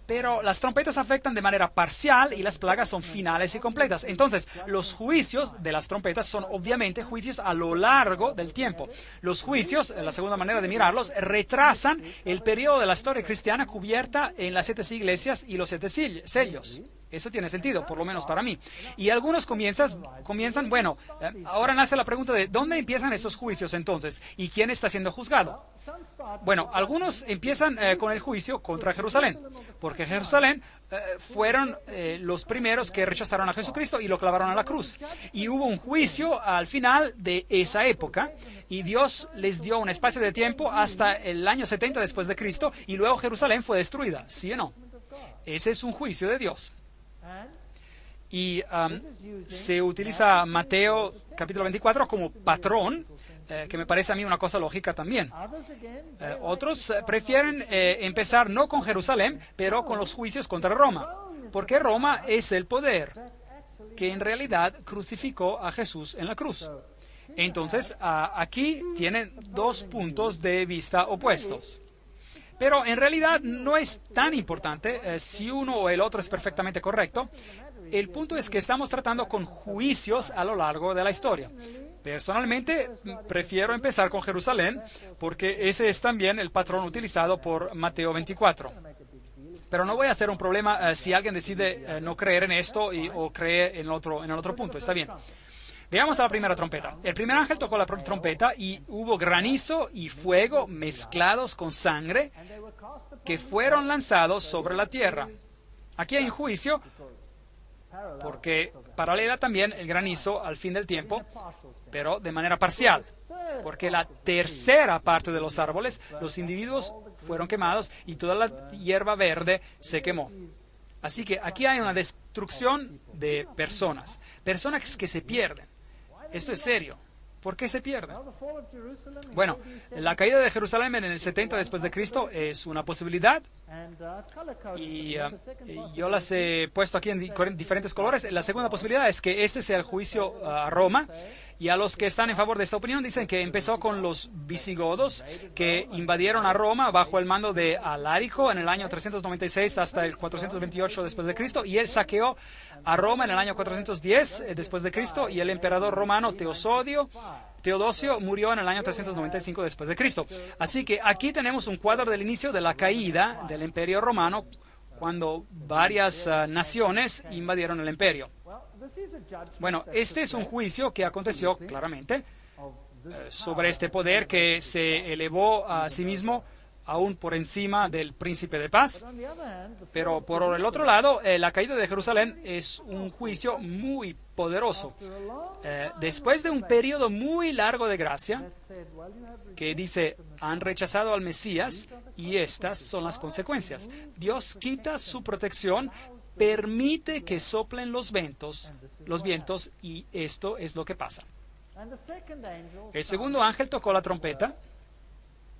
A: pero las trompetas afectan de manera parcial y las plagas son finales y completas. Entonces, los juicios de las trompetas son obviamente juicios a lo largo del tiempo. Los juicios, la segunda manera de mirarlos, retrasan el periodo de la historia cristiana cubierta en las 7 iglesias y los 7 sellos. Eso tiene sentido, por lo menos para mí. Y algunos comienzan, bueno, ahora nace la pregunta de ¿dónde empiezan estos juicios entonces? ¿Y quién está siendo juzgado? Bueno, algunos empiezan con el juicio contra Jerusalén, porque Jerusalén fueron los primeros que rechazaron a Jesucristo y lo clavaron a la cruz. Y hubo un juicio al final de esa época, y Dios les dio un espacio de tiempo hasta el año 70 después de Cristo, y luego Jerusalén fue destruida, ¿sí o no? Ese es un juicio de Dios. Y se utiliza Mateo capítulo 24 como patrón, que me parece a mí una cosa lógica también. Otros prefieren empezar no con Jerusalén, pero con los juicios contra Roma, porque Roma es el poder que en realidad crucificó a Jesús en la cruz. Entonces, aquí tienen dos puntos de vista opuestos. Pero en realidad no es tan importante si uno o el otro es perfectamente correcto. El punto es que estamos tratando con juicios a lo largo de la historia. Personalmente, prefiero empezar con Jerusalén, porque ese es también el patrón utilizado por Mateo 24. Pero no voy a hacer un problema si alguien decide no creer en esto o cree en el otro punto. Está bien. Veamos a la primera trompeta. El primer ángel tocó la trompeta y hubo granizo y fuego mezclados con sangre que fueron lanzados sobre la tierra. Aquí hay un juicio, porque paralela también el granizo al fin del tiempo, pero de manera parcial, porque la tercera parte de los árboles, los individuos fueron quemados y toda la hierba verde se quemó. Así que aquí hay una destrucción de personas que se pierden. Esto es serio. ¿Por qué se pierde? Bueno, la caída de Jerusalén en el 70 después de Cristo es una posibilidad, y yo las he puesto aquí en diferentes colores. La segunda posibilidad es que este sea el juicio a Roma, y a los que están en favor de esta opinión dicen que empezó con los visigodos que invadieron a Roma bajo el mando de Alarico en el año 396 hasta el 428 después de Cristo, y él saqueó a Roma en el año 410 después de Cristo, y el emperador romano Teodosio murió en el año 395 después de Cristo. Así que aquí tenemos un cuadro del inicio de la caída del Imperio Romano, cuando varias naciones invadieron el imperio. Bueno, este es un juicio que aconteció claramente sobre este poder que se elevó a sí mismo aún por encima del príncipe de paz. Pero por el otro lado, la caída de Jerusalén es un juicio muy poderoso. Después de un periodo muy largo de gracia, que dice, han rechazado al Mesías, y estas son las consecuencias. Dios quita su protección, permite que soplen los vientos, y esto es lo que pasa. El segundo ángel tocó la trompeta,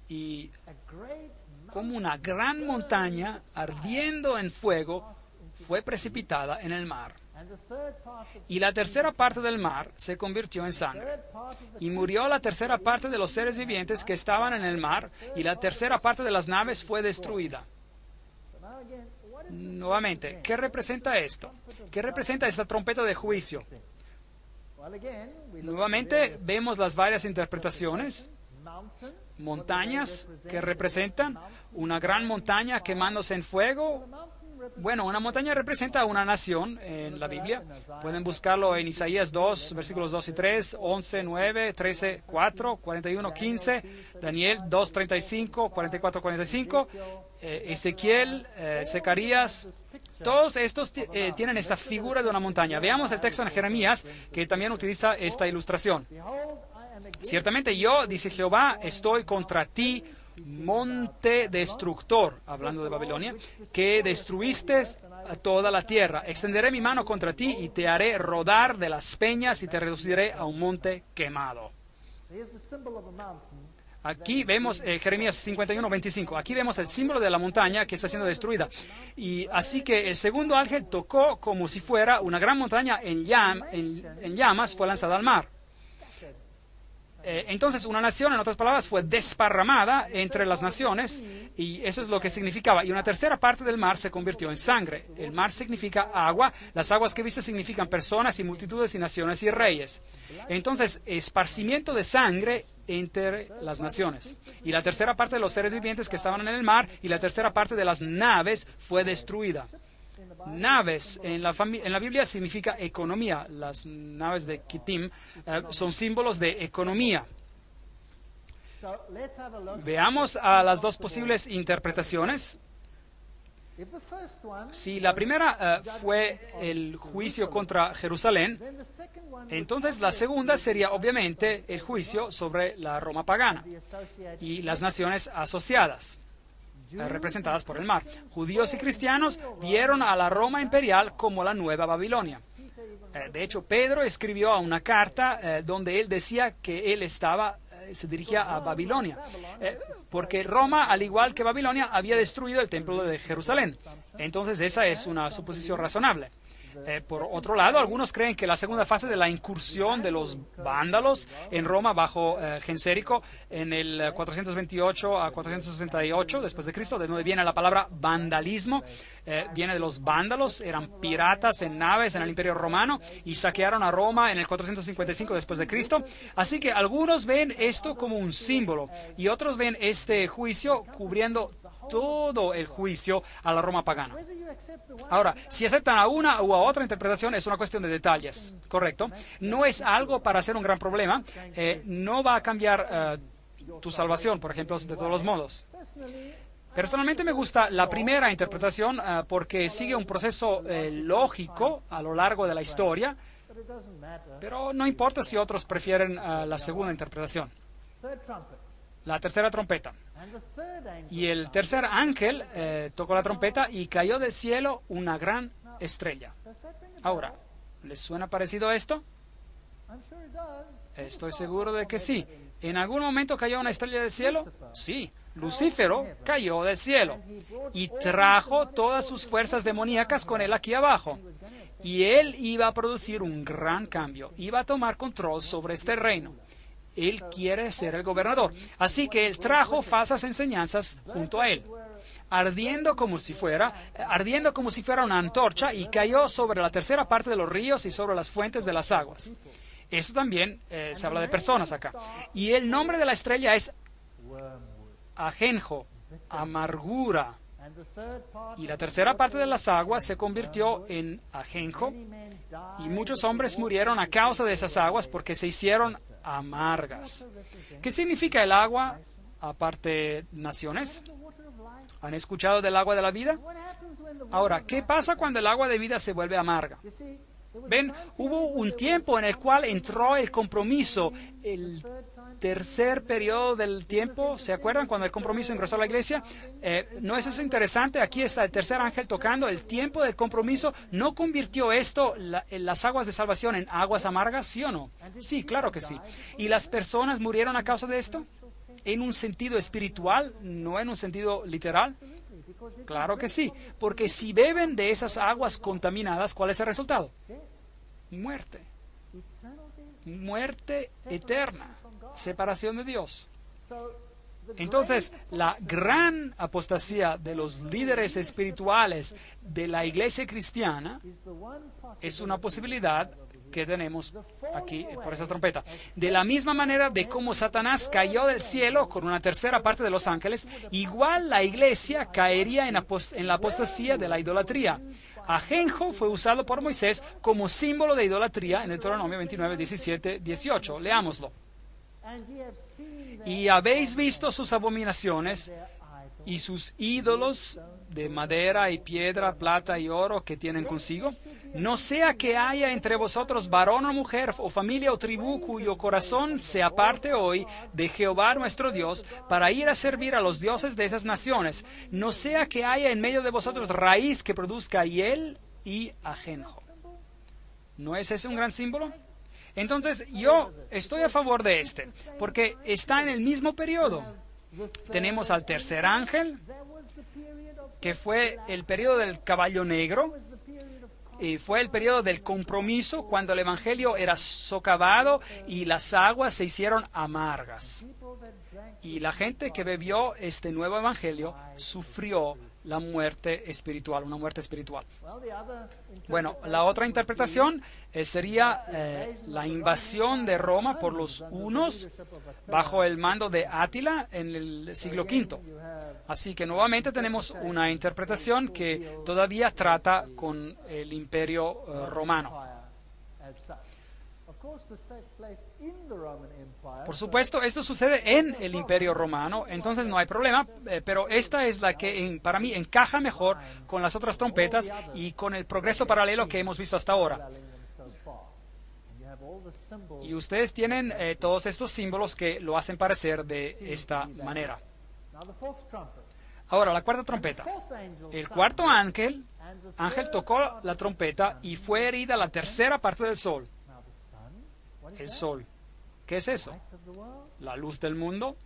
A: y como una gran montaña ardiendo en fuego fue precipitada en el mar. Y la tercera parte del mar se convirtió en sangre. Y murió la tercera parte de los seres vivientes que estaban en el mar, y la tercera parte de las naves fue destruida. Nuevamente, ¿qué representa esto? ¿Qué representa esta trompeta de juicio? Nuevamente, vemos las varias interpretaciones. Montañas que representan una gran montaña quemándose en fuego. Bueno, una montaña representa una nación en la Biblia. Pueden buscarlo en Isaías 2, versículos 2 y 3, 11, 9, 13, 4, 41, 15, Daniel 2, 35, 44, 45, Ezequiel, Zacarías. Todos estos tienen esta figura de una montaña. Veamos el texto en Jeremías, que también utiliza esta ilustración. Ciertamente yo, dice Jehová, estoy contra ti, monte destructor, hablando de Babilonia, que destruiste a toda la tierra. Extenderé mi mano contra ti y te haré rodar de las peñas y te reduciré a un monte quemado. Aquí vemos Jeremías 51:25. Aquí vemos el símbolo de la montaña que está siendo destruida. Y así que el segundo ángel tocó como si fuera una gran montaña en llamas, fue lanzada al mar. Entonces una nación, en otras palabras, fue desparramada entre las naciones, y eso es lo que significaba. Y una tercera parte del mar se convirtió en sangre. El mar significa agua, las aguas que viste significan personas y multitudes y naciones y reyes. Entonces, esparcimiento de sangre entre las naciones. Y la tercera parte de los seres vivientes que estaban en el mar y la tercera parte de las naves fue destruida. Naves en la Biblia significa economía. Las naves de Kittim son símbolos de economía. Veamos a las dos posibles interpretaciones. Si la primera fue el juicio contra Jerusalén, entonces la segunda sería obviamente el juicio sobre la Roma pagana y las naciones asociadas, representadas por el mar. Judíos y cristianos vieron a la Roma imperial como la nueva Babilonia. De hecho, Pedro escribió una carta donde él decía que él se dirigía a Babilonia, porque Roma, al igual que Babilonia, había destruido el templo de Jerusalén. Entonces, esa es una suposición razonable. Por otro lado, algunos creen que la segunda fase de la incursión de los vándalos en Roma bajo Gensérico en el 428 a 468 después de Cristo, de donde viene la palabra vandalismo, viene de los vándalos, eran piratas en naves en el Imperio Romano y saquearon a Roma en el 455 después de Cristo. Así que algunos ven esto como un símbolo y otros ven este juicio cubriendo todo el juicio a la Roma pagana. Ahora, si aceptan a una u a otra interpretación es una cuestión de detalles, ¿correcto? No es algo para hacer un gran problema, no va a cambiar tu salvación, por ejemplo, de todos los modos. Personalmente me gusta la primera interpretación porque sigue un proceso lógico a lo largo de la historia, pero no importa si otros prefieren la segunda interpretación. La tercera trompeta. Y el tercer ángel tocó la trompeta y cayó del cielo una gran estrella. Ahora, ¿les suena parecido esto? Estoy seguro de que sí. ¿En algún momento cayó una estrella del cielo? Sí. Lucífero cayó del cielo y trajo todas sus fuerzas demoníacas con él aquí abajo. Y él iba a producir un gran cambio. Iba a tomar control sobre este reino. Él quiere ser el gobernador. Así que él trajo falsas enseñanzas junto a él, ardiendo como si fuera una antorcha, y cayó sobre la tercera parte de los ríos y sobre las fuentes de las aguas. Eso también se habla de personas acá. Y el nombre de la estrella es ajenjo, amargura. Y la tercera parte de las aguas se convirtió en ajenjo, y muchos hombres murieron a causa de esas aguas porque se hicieron amargas. ¿Qué significa el agua, aparte naciones? ¿Han escuchado del agua de la vida? Ahora, ¿qué pasa cuando el agua de vida se vuelve amarga? Ven, hubo un tiempo en el cual entró el compromiso, el tercer periodo del tiempo. ¿Se acuerdan cuando el compromiso ingresó a la iglesia? ¿No es eso interesante? Aquí está el tercer ángel tocando. El tiempo del compromiso no convirtió esto, las aguas de salvación, en aguas amargas, ¿sí o no? Sí, claro que sí. ¿Y las personas murieron a causa de esto? ¿En un sentido espiritual, no en un sentido literal? Claro que sí, porque si beben de esas aguas contaminadas, ¿cuál es el resultado? Muerte. Muerte eterna. Separación de Dios. Entonces, la gran apostasía de los líderes espirituales de la iglesia cristiana es una posibilidad que tenemos aquí por esa trompeta. De la misma manera de cómo Satanás cayó del cielo con una tercera parte de los ángeles, igual la iglesia caería en la apostasía de la idolatría. Ajenjo fue usado por Moisés como símbolo de idolatría en Deuteronomio 29, 17, 18. Leámoslo. Y habéis visto sus abominaciones y sus ídolos de madera y piedra, plata y oro que tienen consigo. No sea que haya entre vosotros varón o mujer o familia o tribu cuyo corazón se aparte hoy de Jehová nuestro Dios para ir a servir a los dioses de esas naciones. No sea que haya en medio de vosotros raíz que produzca hiel y ajenjo. ¿No es ese un gran símbolo? Entonces, yo estoy a favor de este, porque está en el mismo periodo. Tenemos al tercer ángel, que fue el periodo del caballo negro, y fue el periodo del compromiso, cuando el evangelio era socavado y las aguas se hicieron amargas. Y la gente que bebió este nuevo evangelio sufrió la muerte espiritual, una muerte espiritual. Bueno, la otra interpretación sería la invasión de Roma por los hunos bajo el mando de Átila en el siglo V. Así que nuevamente tenemos una interpretación que todavía trata con el imperio romano. Por supuesto, esto sucede en el Imperio Romano, entonces no hay problema, pero esta es la que para mí encaja mejor con las otras trompetas y con el progreso paralelo que hemos visto hasta ahora. Y ustedes tienen todos estos símbolos que lo hacen parecer de esta manera. Ahora, la cuarta trompeta. El cuarto ángel tocó la trompeta y fue herida la tercera parte del sol. El sol. ¿Qué es eso? La luz del mundo.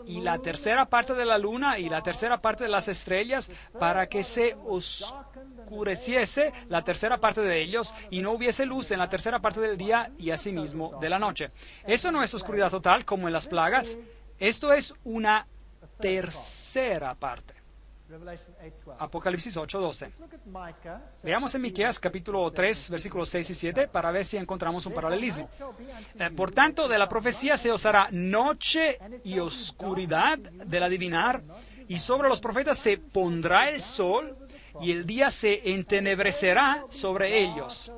A: Y la tercera parte de la luna y la tercera parte de las estrellas, para que se oscureciese la tercera parte de ellos y no hubiese luz en la tercera parte del día y asimismo de la noche. Eso no es oscuridad total como en las plagas. Esto es una tercera parte. Apocalipsis 8:12. Veamos en Miqueas capítulo 3, versículos 6 y 7, para ver si encontramos un paralelismo. Por tanto, de la profecía se os hará noche y oscuridad del adivinar, y sobre los profetas se pondrá el sol, y el día se entenebrecerá sobre ellos.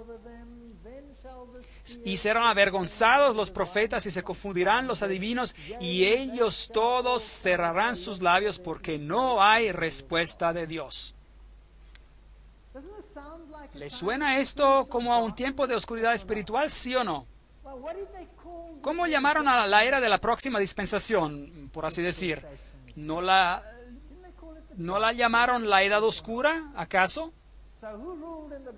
A: Y serán avergonzados los profetas y se confundirán los adivinos, y ellos todos cerrarán sus labios porque no hay respuesta de Dios. ¿Le suena esto como a un tiempo de oscuridad espiritual, sí o no? ¿Cómo llamaron a la era de la próxima dispensación, por así decir? ¿No la llamaron la edad oscura, acaso?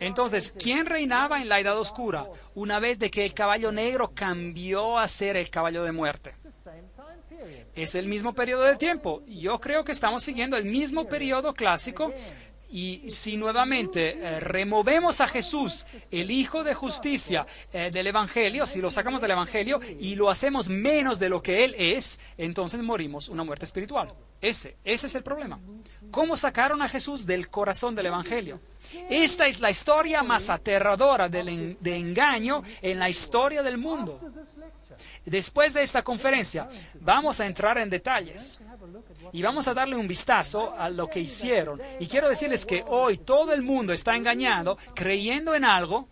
A: Entonces, ¿quién reinaba en la edad oscura una vez de que el caballo negro cambió a ser el caballo de muerte? Es el mismo periodo de tiempo. Yo creo que estamos siguiendo el mismo periodo clásico. Y si nuevamente removemos a Jesús, el Hijo de Justicia, del Evangelio, si lo sacamos del Evangelio y lo hacemos menos de lo que Él es, entonces morimos una muerte espiritual. Ese es el problema. ¿Cómo sacaron a Jesús del corazón del Evangelio? Esta es la historia más aterradora de engaño en la historia del mundo. Después de esta conferencia, vamos a entrar en detalles y vamos a darle un vistazo a lo que hicieron. Y quiero decirles que hoy todo el mundo está engañado, creyendo en algo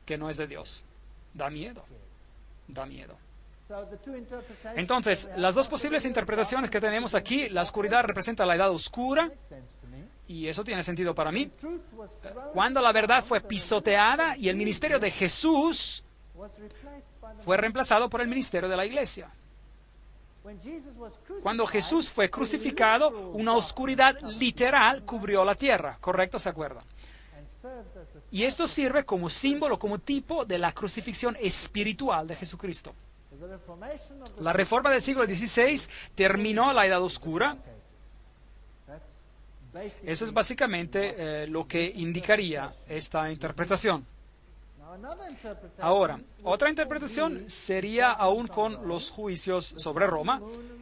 A: que no es de Dios. Da miedo. Da miedo. Entonces, las dos posibles interpretaciones que tenemos aquí, la oscuridad representa la edad oscura, y eso tiene sentido para mí. Cuando la verdad fue pisoteada y el ministerio de Jesús fue reemplazado por el ministerio de la iglesia. Cuando Jesús fue crucificado, una oscuridad literal cubrió la tierra, ¿correcto? ¿Se acuerdan? Y esto sirve como símbolo, como tipo de la crucifixión espiritual de Jesucristo. La reforma del siglo XVI terminó la edad oscura. Eso es básicamente lo que indicaría esta interpretación. Ahora, otra interpretación sería aún con los juicios sobre Roma.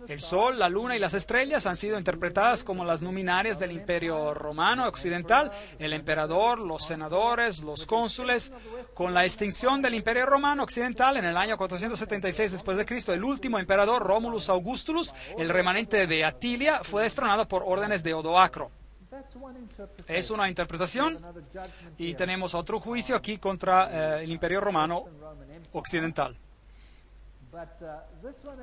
A: El sol, la luna y las estrellas han sido interpretadas como las luminarias del Imperio Romano Occidental, el emperador, los senadores, los cónsules. Con la extinción del Imperio Romano Occidental en el año 476 después de Cristo, el último emperador, Romulus Augustulus, el remanente de Atilia, fue destronado por órdenes de Odoacro. Es una interpretación, y tenemos otro juicio aquí contra el Imperio Romano Occidental.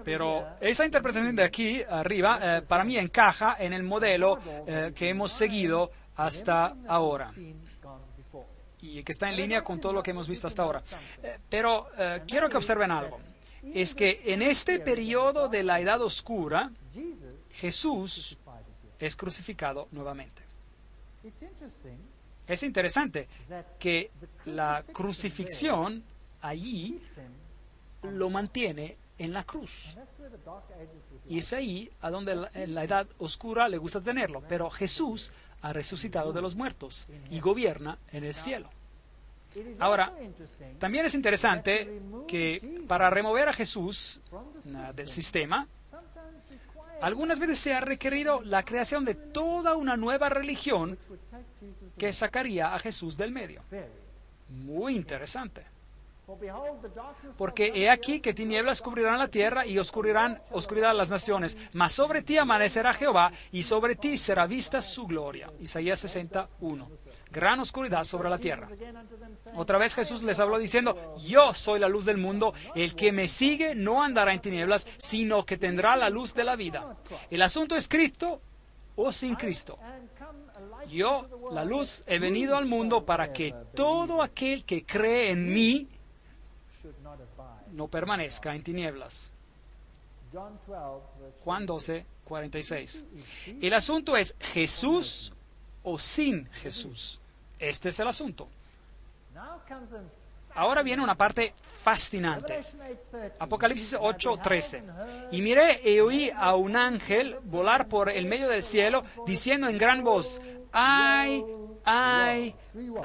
A: Pero esa interpretación de aquí arriba para mí encaja en el modelo que hemos seguido hasta ahora y que está en línea con todo lo que hemos visto hasta ahora. Pero quiero que observen algo. Es que en este periodo de la Edad Oscura, Jesús es crucificado nuevamente. Es interesante que la crucifixión allí lo mantiene en la cruz. Y es ahí a donde en la edad oscura le gusta tenerlo. Pero Jesús ha resucitado de los muertos y gobierna en el cielo. Ahora, también es interesante que para remover a Jesús del sistema, algunas veces se ha requerido la creación de toda una nueva religión que sacaría a Jesús del medio. Muy interesante. Porque he aquí que tinieblas cubrirán la tierra y oscuridad las naciones, mas sobre ti amanecerá Jehová y sobre ti será vista su gloria. Isaías 61. Gran oscuridad sobre la tierra. Otra vez Jesús les habló diciendo, yo soy la luz del mundo, el que me sigue no andará en tinieblas, sino que tendrá la luz de la vida. El asunto es Cristo o sin Cristo. Yo, la luz, he venido al mundo para que todo aquel que cree en mí no permanezca en tinieblas. Juan 12, 46. El asunto es Jesús o sin Jesús. Este es el asunto. Ahora viene una parte fascinante. Apocalipsis 8:13. Y miré y oí a un ángel volar por el medio del cielo, diciendo en gran voz, ¡ay, ay,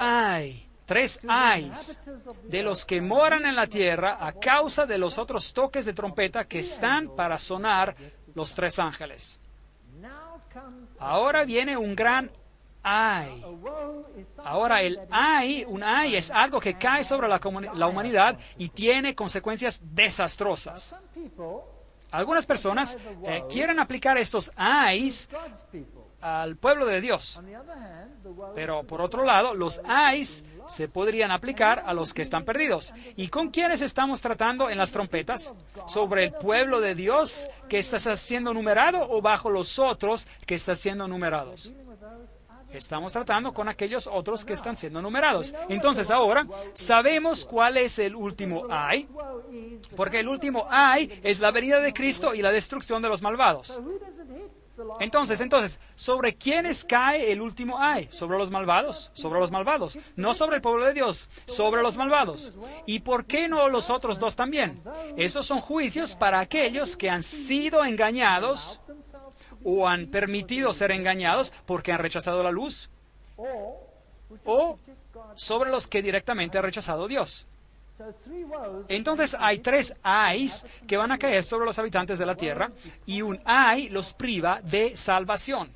A: ay! 3 ayes de los que moran en la tierra a causa de los otros toques de trompeta que están para sonar los 3 ángeles. Ahora viene un gran ay. Ahora un ay es algo que cae sobre la humanidad y tiene consecuencias desastrosas. Algunas personas quieren aplicar estos ayes al pueblo de Dios. Pero por otro lado, los ayes se podrían aplicar a los que están perdidos. ¿Y con quiénes estamos tratando en las trompetas? ¿Sobre el pueblo de Dios que está siendo numerado o bajo los otros que están siendo numerados? Estamos tratando con aquellos otros que están siendo numerados. Entonces ahora sabemos cuál es el último ay, porque el último ay es la venida de Cristo y la destrucción de los malvados. Entonces, ¿sobre quiénes cae el último ay? ¿Sobre los malvados? Sobre los malvados. No sobre el pueblo de Dios, sobre los malvados. ¿Y por qué no los otros 2 también? Estos son juicios para aquellos que han sido engañados o han permitido ser engañados porque han rechazado la luz, o sobre los que directamente han rechazado a Dios. Entonces hay 3 ayes que van a caer sobre los habitantes de la tierra y un ay los priva de salvación.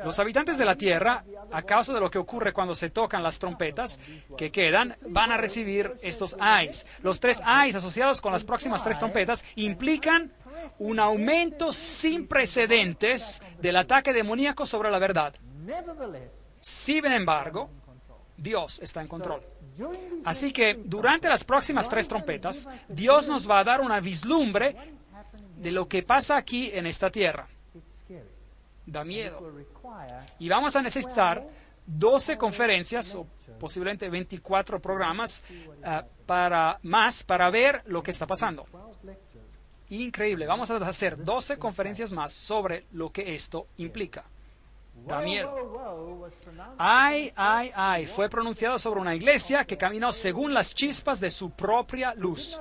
A: Los habitantes de la tierra, a causa de lo que ocurre cuando se tocan las trompetas que quedan, van a recibir estos ayes. Los 3 ayes asociados con las próximas 3 trompetas implican un aumento sin precedentes del ataque demoníaco sobre la verdad. Sin embargo, Dios está en control. Así que durante las próximas 3 trompetas, Dios nos va a dar una vislumbre de lo que pasa aquí en esta tierra. Da miedo. Y vamos a necesitar 12 conferencias o posiblemente 24 programas para ver lo que está pasando. Increíble. Vamos a hacer 12 conferencias más sobre lo que esto implica. Da miedo. Ay, ay, ay, fue pronunciado sobre una iglesia que caminó según las chispas de su propia luz,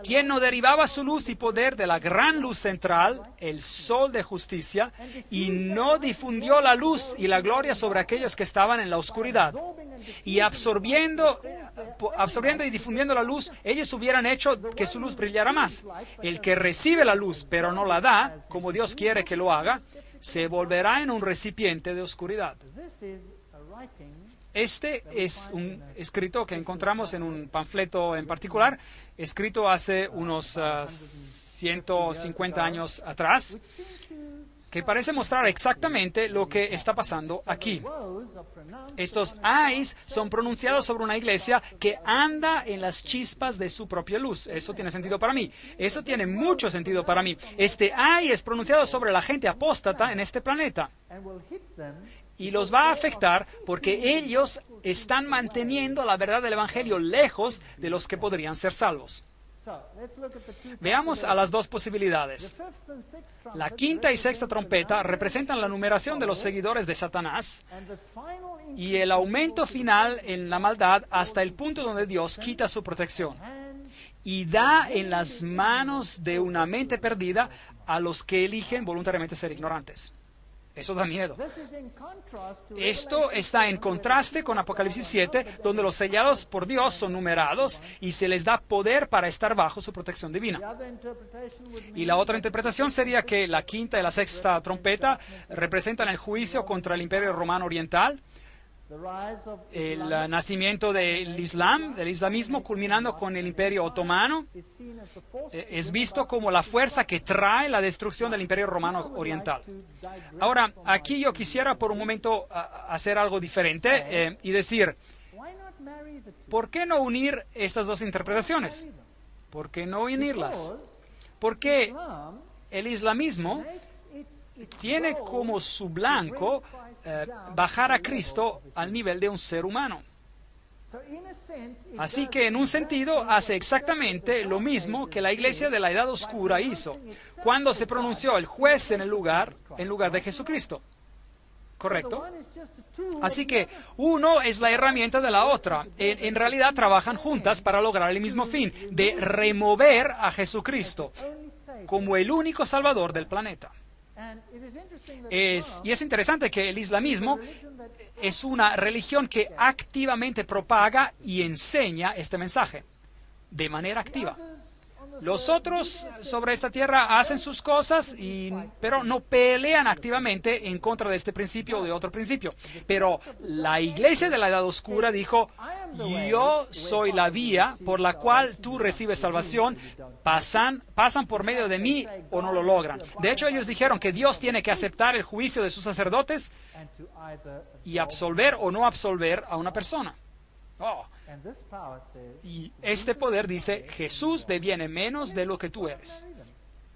A: quien no derivaba su luz y poder de la gran luz central, el sol de justicia, y no difundió la luz y la gloria sobre aquellos que estaban en la oscuridad. Y absorbiendo y difundiendo la luz, ellos hubieran hecho que su luz brillara más. El que recibe la luz, pero no la da, como Dios quiere que lo haga, se volverá en un recipiente de oscuridad. Este es un escrito que encontramos en un panfleto en particular, escrito hace unos 150 años atrás, que parece mostrar exactamente lo que está pasando aquí. Estos ayes son pronunciados sobre una iglesia que anda en las chispas de su propia luz. Eso tiene sentido para mí. Eso tiene mucho sentido para mí. Este ay es pronunciado sobre la gente apóstata en este planeta. Y los va a afectar porque ellos están manteniendo la verdad del Evangelio lejos de los que podrían ser salvos. Veamos a las dos posibilidades. La quinta y sexta trompeta representan la numeración de los seguidores de Satanás y el aumento final en la maldad hasta el punto donde Dios quita su protección y da en las manos de una mente perdida a los que eligen voluntariamente ser ignorantes. Eso da miedo. Esto está en contraste con Apocalipsis 7, donde los sellados por Dios son numerados y se les da poder para estar bajo su protección divina. Y la otra interpretación sería que la quinta y la sexta trompeta representan el juicio contra el Imperio Romano Oriental, el nacimiento del Islam, del islamismo, culminando con el Imperio Otomano, es visto como la fuerza que trae la destrucción del Imperio Romano Oriental. Ahora, aquí yo quisiera por un momento hacer algo diferente y decir, ¿por qué no unir estas dos interpretaciones? ¿Por qué no unirlas? Porque el islamismo tiene como su blanco bajar a Cristo al nivel de un ser humano. Así que en un sentido hace exactamente lo mismo que la iglesia de la Edad Oscura hizo cuando se pronunció el juez en lugar de Jesucristo. ¿Correcto? Así que uno es la herramienta de la otra. En realidad trabajan juntas para lograr el mismo fin, de remover a Jesucristo como el único salvador del planeta. Y es interesante que el islamismo es una religión que activamente propaga y enseña este mensaje de manera activa. Los otros sobre esta tierra hacen sus cosas, pero no pelean activamente en contra de este principio o de otro principio. Pero la iglesia de la Edad Oscura dijo, yo soy la vía por la cual tú recibes salvación, pasan por medio de mí o no lo logran. De hecho, ellos dijeron que Dios tiene que aceptar el juicio de sus sacerdotes y absolver o no absolver a una persona. Y este poder dice, Jesús deviene menos de lo que tú eres.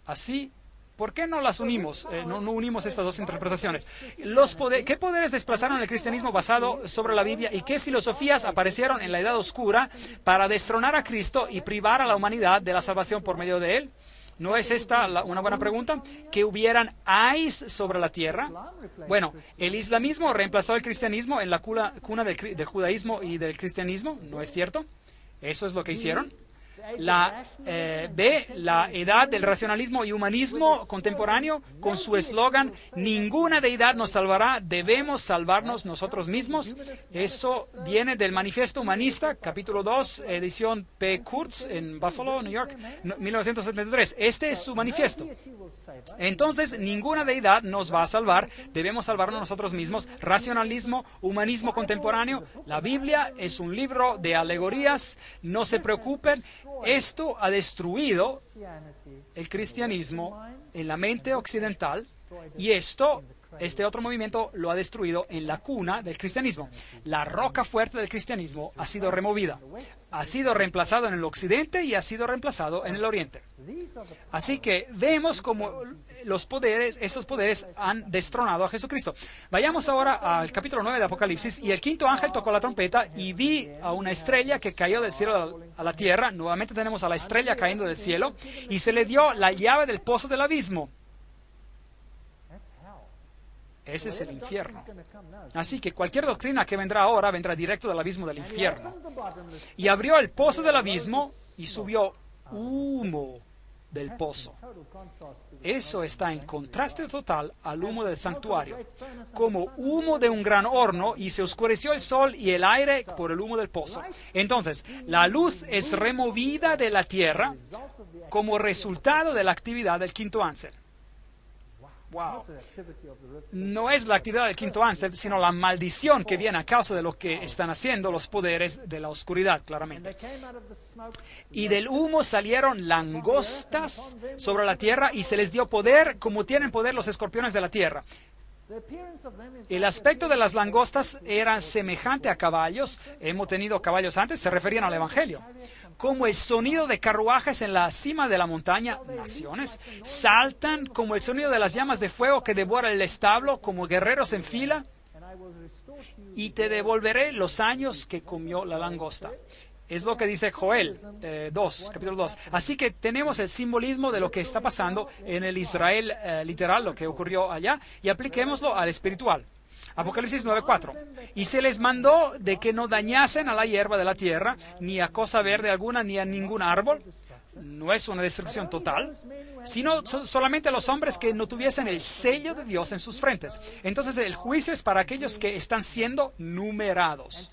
A: Así, ¿por qué no las unimos? No unimos estas dos interpretaciones. ¿Qué poderes desplazaron el cristianismo basado sobre la Biblia y qué filosofías aparecieron en la Edad Oscura para destronar a Cristo y privar a la humanidad de la salvación por medio de Él? ¿No es esta una buena pregunta? ¿Que hubieran ais sobre la tierra? Bueno, el islamismo reemplazó al cristianismo en la cuna del judaísmo y del cristianismo, ¿no es cierto? Eso es lo que hicieron. La edad del racionalismo y humanismo contemporáneo con su eslogan, ninguna deidad nos salvará, debemos salvarnos nosotros mismos. Eso viene del Manifiesto Humanista, capítulo 2, edición P. Kurtz, en Buffalo, New York, 1973. Este es su manifiesto. Entonces, ninguna deidad nos va a salvar, debemos salvarnos nosotros mismos. Racionalismo, humanismo contemporáneo, la Biblia es un libro de alegorías, no se preocupen. Esto ha destruido el cristianismo en la mente occidental y este otro movimiento lo ha destruido en la cuna del cristianismo. La roca fuerte del cristianismo ha sido removida, ha sido reemplazado en el occidente y ha sido reemplazado en el oriente. Así que vemos cómo esos poderes han destronado a Jesucristo. Vayamos ahora al capítulo 9 de Apocalipsis, y el quinto ángel tocó la trompeta y vi a una estrella que cayó del cielo a la tierra. Nuevamente tenemos a la estrella cayendo del cielo, y se le dio la llave del pozo del abismo. Ese es el infierno. Así que cualquier doctrina que vendrá ahora vendrá directo del abismo del infierno. Y abrió el pozo del abismo y subió humo del pozo. Eso está en contraste total al humo del santuario, como humo de un gran horno, y se oscureció el sol y el aire por el humo del pozo. Entonces, la luz es removida de la tierra como resultado de la actividad del quinto ángel. Wow. No es la actividad del quinto ángel, sino la maldición que viene a causa de lo que están haciendo los poderes de la oscuridad, claramente. Y del humo salieron langostas sobre la tierra y se les dio poder como tienen poder los escorpiones de la tierra. El aspecto de las langostas era semejante a caballos. Hemos tenido caballos antes, se referían al Evangelio. Como el sonido de carruajes en la cima de la montaña, naciones saltan como el sonido de las llamas de fuego que devora el establo, como guerreros en fila, y te devolveré los años que comió la langosta. Es lo que dice Joel 2, capítulo 2. Así que tenemos el simbolismo de lo que está pasando en el Israel literal, lo que ocurrió allá, y apliquémoslo al espiritual. Apocalipsis 9:4. Y se les mandó de que no dañasen a la hierba de la tierra, ni a cosa verde alguna, ni a ningún árbol. No es una destrucción total, sino solamente a los hombres que no tuviesen el sello de Dios en sus frentes. Entonces el juicio es para aquellos que están siendo numerados.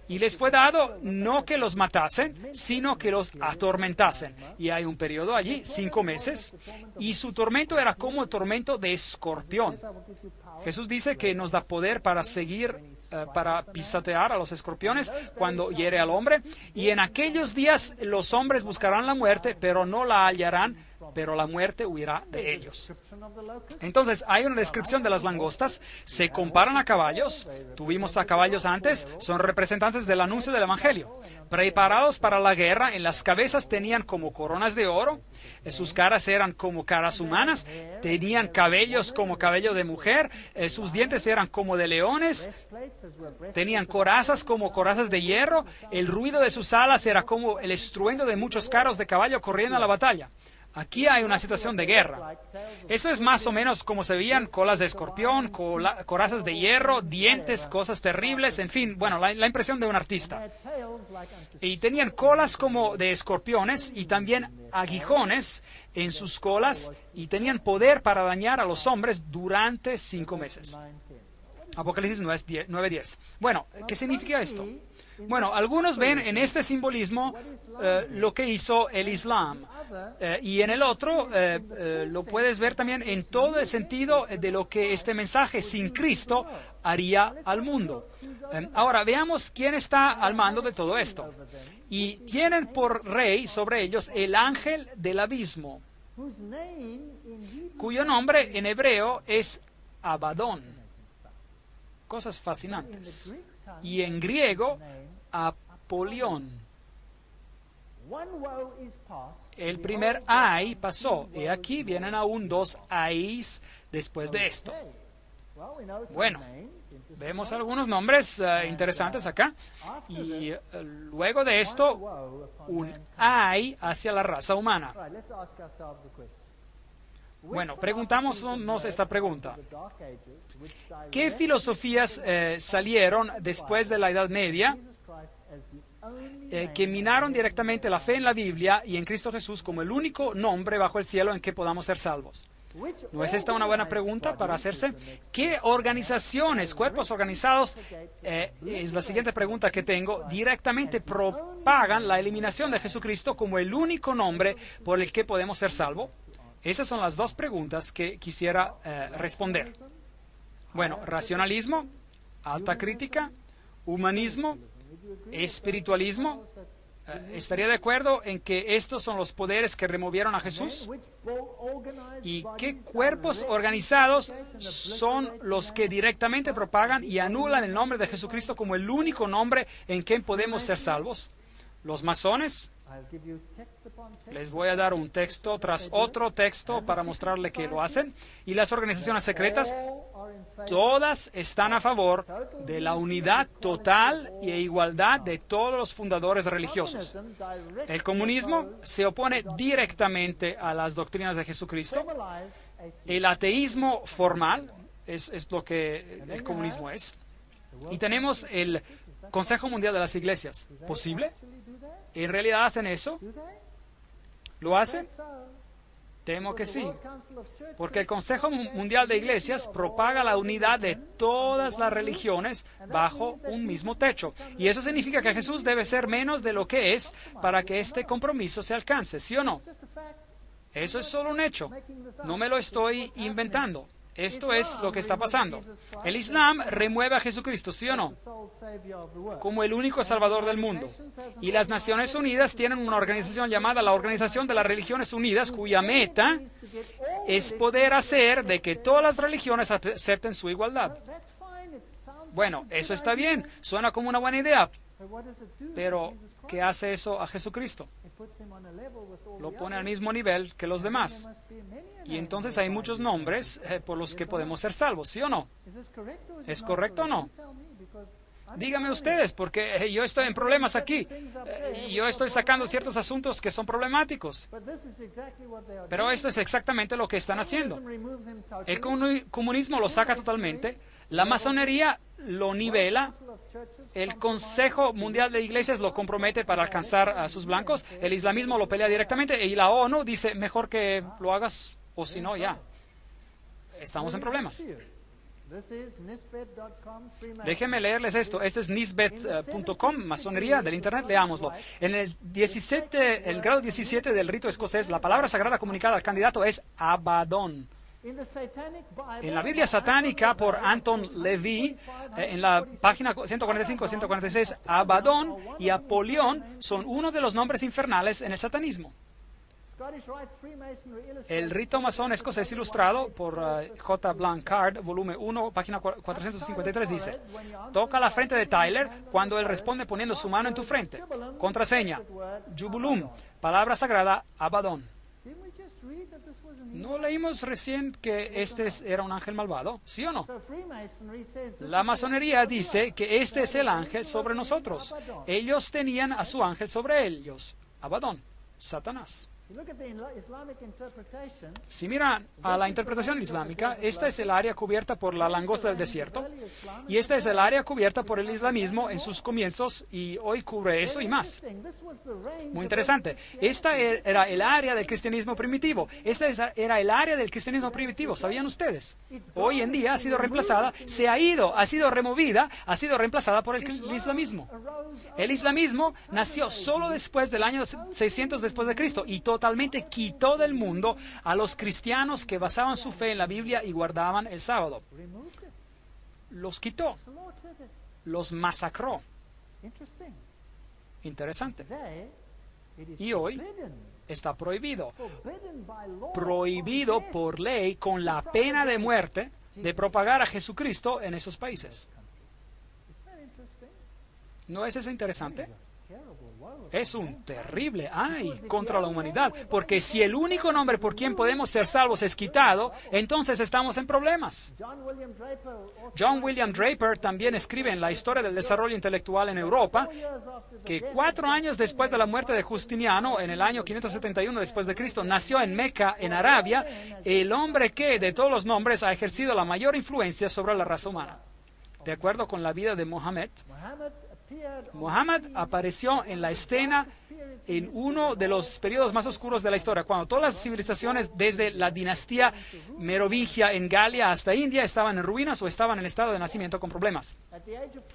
A: Y les fue dado no que los matasen, sino que los atormentasen. Y hay un periodo allí, 5 meses, y su tormento era como el tormento de escorpión. Jesús dice que nos da poder para seguir, para pisotear a los escorpiones cuando hiere al hombre. Y en aquellos días los hombres buscarán la muerte, pero no la hallarán, pero la muerte huirá de ellos. Entonces, hay una descripción de las langostas. Se comparan a caballos. Tuvimos a caballos antes. Son representantes del anuncio del Evangelio. Preparados para la guerra, en las cabezas tenían como coronas de oro. Sus caras eran como caras humanas. Tenían cabellos como cabello de mujer. Sus dientes eran como de leones. Tenían corazas como corazas de hierro. El ruido de sus alas era como el estruendo de muchos carros de caballo corriendo a la batalla. Aquí hay una situación de guerra. Eso es más o menos como se veían colas de escorpión, corazas de hierro, dientes, cosas terribles, en fin, bueno, la impresión de un artista. Y tenían colas como de escorpiones y también aguijones en sus colas y tenían poder para dañar a los hombres durante 5 meses. Apocalipsis 9:10. Bueno, ¿qué significa esto? Bueno, algunos ven en este simbolismo lo que hizo el Islam. Y en el otro lo puedes ver también en todo el sentido de lo que este mensaje sin Cristo haría al mundo. Ahora, veamos quién está al mando de todo esto. Y tienen por rey sobre ellos el ángel del abismo, cuyo nombre en hebreo es Abadón. Cosas fascinantes. Y en griego, Apolión. El primer ay pasó, y aquí vienen aún 2 ayes después de esto. Bueno, vemos algunos nombres interesantes acá, y luego de esto, un ay hacia la raza humana. Bueno, preguntámonos esta pregunta. ¿Qué filosofías salieron después de la Edad Media que minaron directamente la fe en la Biblia y en Cristo Jesús como el único nombre bajo el cielo en que podamos ser salvos? ¿No es esta una buena pregunta para hacerse? ¿Qué organizaciones, cuerpos organizados, es la siguiente pregunta que tengo, directamente propagan la eliminación de Jesucristo como el único nombre por el que podemos ser salvos? Esas son las 2 preguntas que quisiera responder. Bueno, racionalismo, alta crítica, humanismo, espiritualismo. ¿Estaría de acuerdo en que estos son los poderes que removieron a Jesús? ¿Y qué cuerpos organizados son los que directamente propagan y anulan el nombre de Jesucristo como el único nombre en que podemos ser salvos? ¿Los masones? Les voy a dar un texto tras otro texto para mostrarle que lo hacen. Y las organizaciones secretas, todas están a favor de la unidad total e igualdad de todos los fundadores religiosos. El comunismo se opone directamente a las doctrinas de Jesucristo. El ateísmo formal es lo que el comunismo es. Y tenemos el Consejo Mundial de las Iglesias. ¿Posible? ¿En realidad hacen eso? ¿Lo hacen? Temo que sí, porque el Consejo Mundial de Iglesias propaga la unidad de todas las religiones bajo un mismo techo. Y eso significa que Jesús debe ser menos de lo que es para que este compromiso se alcance, ¿sí o no? Eso es solo un hecho. No me lo estoy inventando. Esto es lo que está pasando. El Islam remueve a Jesucristo, ¿sí o no? Como el único Salvador del mundo. Y las Naciones Unidas tienen una organización llamada la Organización de las Religiones Unidas, cuya meta es poder hacer de que todas las religiones acepten su igualdad. Bueno, eso está bien, suena como una buena idea, pero ¿qué hace eso a Jesucristo? Lo pone al mismo nivel que los demás. Y entonces hay muchos nombres por los que podemos ser salvos, ¿sí o no? ¿Es correcto o no? Díganme ustedes, porque yo estoy en problemas aquí. Yo estoy sacando ciertos asuntos que son problemáticos. Pero esto es exactamente lo que están haciendo. El comunismo lo saca totalmente. La masonería lo nivela. El Consejo Mundial de Iglesias lo compromete para alcanzar a sus blancos. El islamismo lo pelea directamente. Y la ONU dice, mejor que lo hagas o si no, ya. Estamos en problemas. Déjenme leerles esto. Este es nisbet.com, masonería del Internet. Leámoslo. En el grado 17 del rito escocés, la palabra sagrada comunicada al candidato es Abaddon. En la Biblia satánica por Anton LaVey, en la página 145-146, Abaddon y Apolión son uno de los nombres infernales en el satanismo. El rito masón escocés ilustrado por J. Blanchard, volumen 1, página 453, dice: toca la frente de Tyler cuando él responde poniendo su mano en tu frente. Contraseña, Jubulum, palabra sagrada, Abaddon. ¿No leímos recién que este era un ángel malvado? ¿Sí o no? La masonería dice que este es el ángel sobre nosotros. Ellos tenían a su ángel sobre ellos, Abaddon, Satanás. Si miran a la interpretación islámica, esta es el área cubierta por la langosta del desierto, y esta es el área cubierta por el islamismo en sus comienzos, y hoy cubre eso y más. Muy interesante. Esta era el área del cristianismo primitivo. Esta era el área del cristianismo primitivo. ¿Sabían ustedes? Hoy en día ha sido reemplazada, ha sido removida, ha sido reemplazada por el islamismo. El islamismo nació solo después del año 600 después de Cristo, y totalmente quitó del mundo a los cristianos que basaban su fe en la Biblia y guardaban el sábado. Los quitó, los masacró. Interesante. Y hoy está prohibido por ley con la pena de muerte de propagar a Jesucristo en esos países. ¿No es eso interesante? Es un terrible ay contra la humanidad, porque si el único nombre por quien podemos ser salvos es quitado, entonces estamos en problemas. John William Draper también escribe en la historia del desarrollo intelectual en Europa que 4 años después de la muerte de Justiniano, en el año 571 después de Cristo, nació en Meca, en Arabia, el hombre que, de todos los nombres, ha ejercido la mayor influencia sobre la raza humana. De acuerdo con la vida de Mohammed, Muhammad apareció en la escena en uno de los periodos más oscuros de la historia, cuando todas las civilizaciones desde la dinastía merovingia en Galia hasta India estaban en ruinas o estaban en estado de nacimiento con problemas.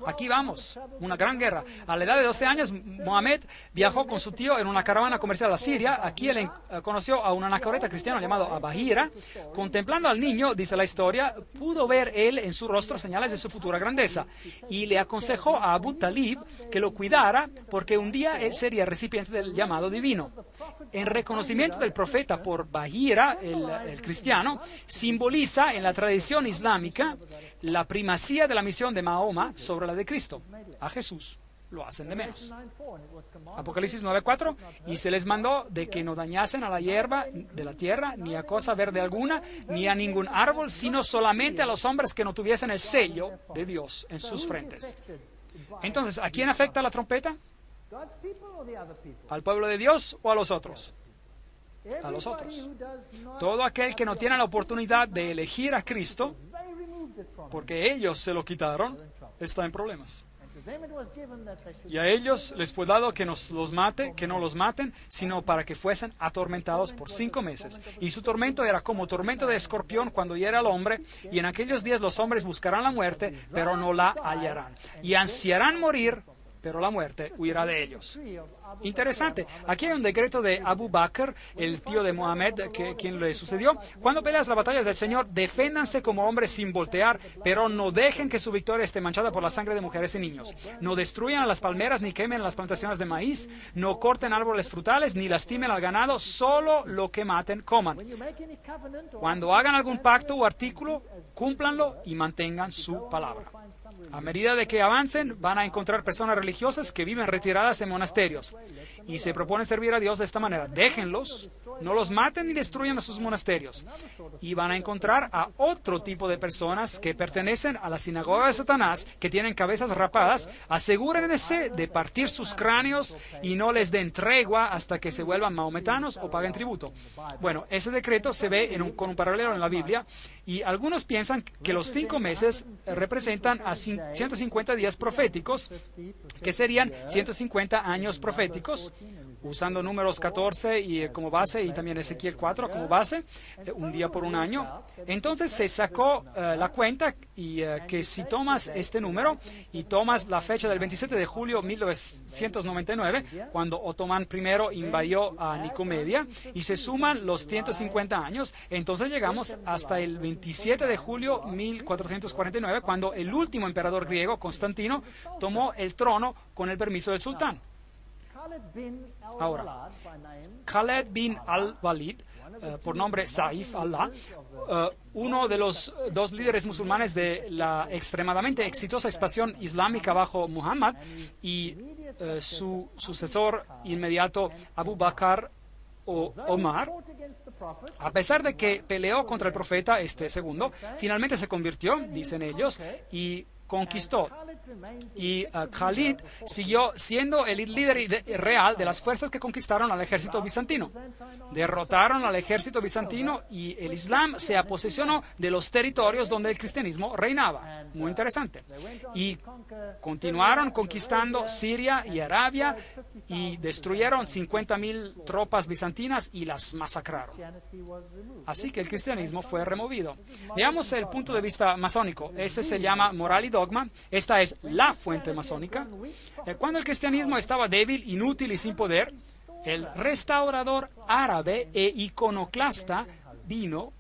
A: Aquí vamos, una gran guerra. A la edad de 12 años, Mohammed viajó con su tío en una caravana comercial a Siria. Aquí él conoció a un anacoreta cristiano llamado Abahira. Contemplando al niño, dice la historia, pudo ver él en su rostro señales de su futura grandeza, y le aconsejó a Abu Talib que lo cuidara, porque un día él sería recipiente del llamado divino. En reconocimiento del profeta por Bahira, el cristiano, simboliza en la tradición islámica la primacía de la misión de Mahoma sobre la de Cristo. A Jesús lo hacen de menos. Apocalipsis 9:4, y se les mandó de que no dañasen a la hierba de la tierra, ni a cosa verde alguna, ni a ningún árbol, sino solamente a los hombres que no tuviesen el sello de Dios en sus frentes. Entonces, ¿a quién afecta la trompeta? ¿Al pueblo de Dios o a los otros? A los otros. Todo aquel que no tiene la oportunidad de elegir a Cristo, porque ellos se lo quitaron, está en problemas. Y a ellos les fue dado que no los maten, sino para que fuesen atormentados por 5 meses. Y su tormento era como tormento de escorpión cuando hiere al hombre, y en aquellos días los hombres buscarán la muerte, pero no la hallarán. Y ansiarán morir, pero la muerte huirá de ellos. Interesante. Aquí hay un decreto de Abu Bakr, el tío de Mohammed, quien le sucedió. Cuando peleas la batalla del Señor, deféndanse como hombres sin voltear, pero no dejen que su victoria esté manchada por la sangre de mujeres y niños. No destruyan a las palmeras ni quemen las plantaciones de maíz, no corten árboles frutales ni lastimen al ganado, solo lo que maten coman. Cuando hagan algún pacto o artículo, cúmplanlo y mantengan su palabra. A medida de que avancen, van a encontrar personas religiosas que viven retiradas en monasterios y se proponen servir a Dios de esta manera. Déjenlos, no los maten ni destruyan a sus monasterios. Y van a encontrar a otro tipo de personas que pertenecen a la sinagoga de Satanás, que tienen cabezas rapadas. Asegúrense de partir sus cráneos y no les den tregua hasta que se vuelvan mahometanos o paguen tributo. Bueno, ese decreto se ve con un paralelo en la Biblia, y algunos piensan que los 5 meses representan a 150 días proféticos, que serían 150 años proféticos, usando números 14 y como base, y también Ezequiel 4 como base, un día por un año. Entonces se sacó la cuenta, y que si tomas este número y tomas la fecha del 27 de julio de 1999, cuando Otomán I invadió a Nicomedia, y se suman los 150 años, entonces llegamos hasta el 27 de julio 1449, cuando el último emperador griego, Constantino, tomó el trono con el permiso del sultán. Ahora, Khaled bin al-Walid, por nombre Saif Allah, uno de los 2 líderes musulmanes de la extremadamente exitosa expansión islámica bajo Muhammad, y su sucesor inmediato Abu Bakr o Omar, a pesar de que peleó contra el profeta, este segundo, finalmente se convirtió, dicen ellos, y conquistó. Y Khalid siguió siendo el líder real de las fuerzas que conquistaron al ejército bizantino. Derrotaron al ejército bizantino y el Islam se aposesionó de los territorios donde el cristianismo reinaba. Muy interesante. Y continuaron conquistando Siria y Arabia y destruyeron 50.000 tropas bizantinas y las masacraron. Así que el cristianismo fue removido. Veamos el punto de vista masónico. Este se llama Moral y Dogma. Esta es la fuente masónica. Cuando el cristianismo estaba débil, inútil y sin poder, el restaurador árabe e iconoclasta vino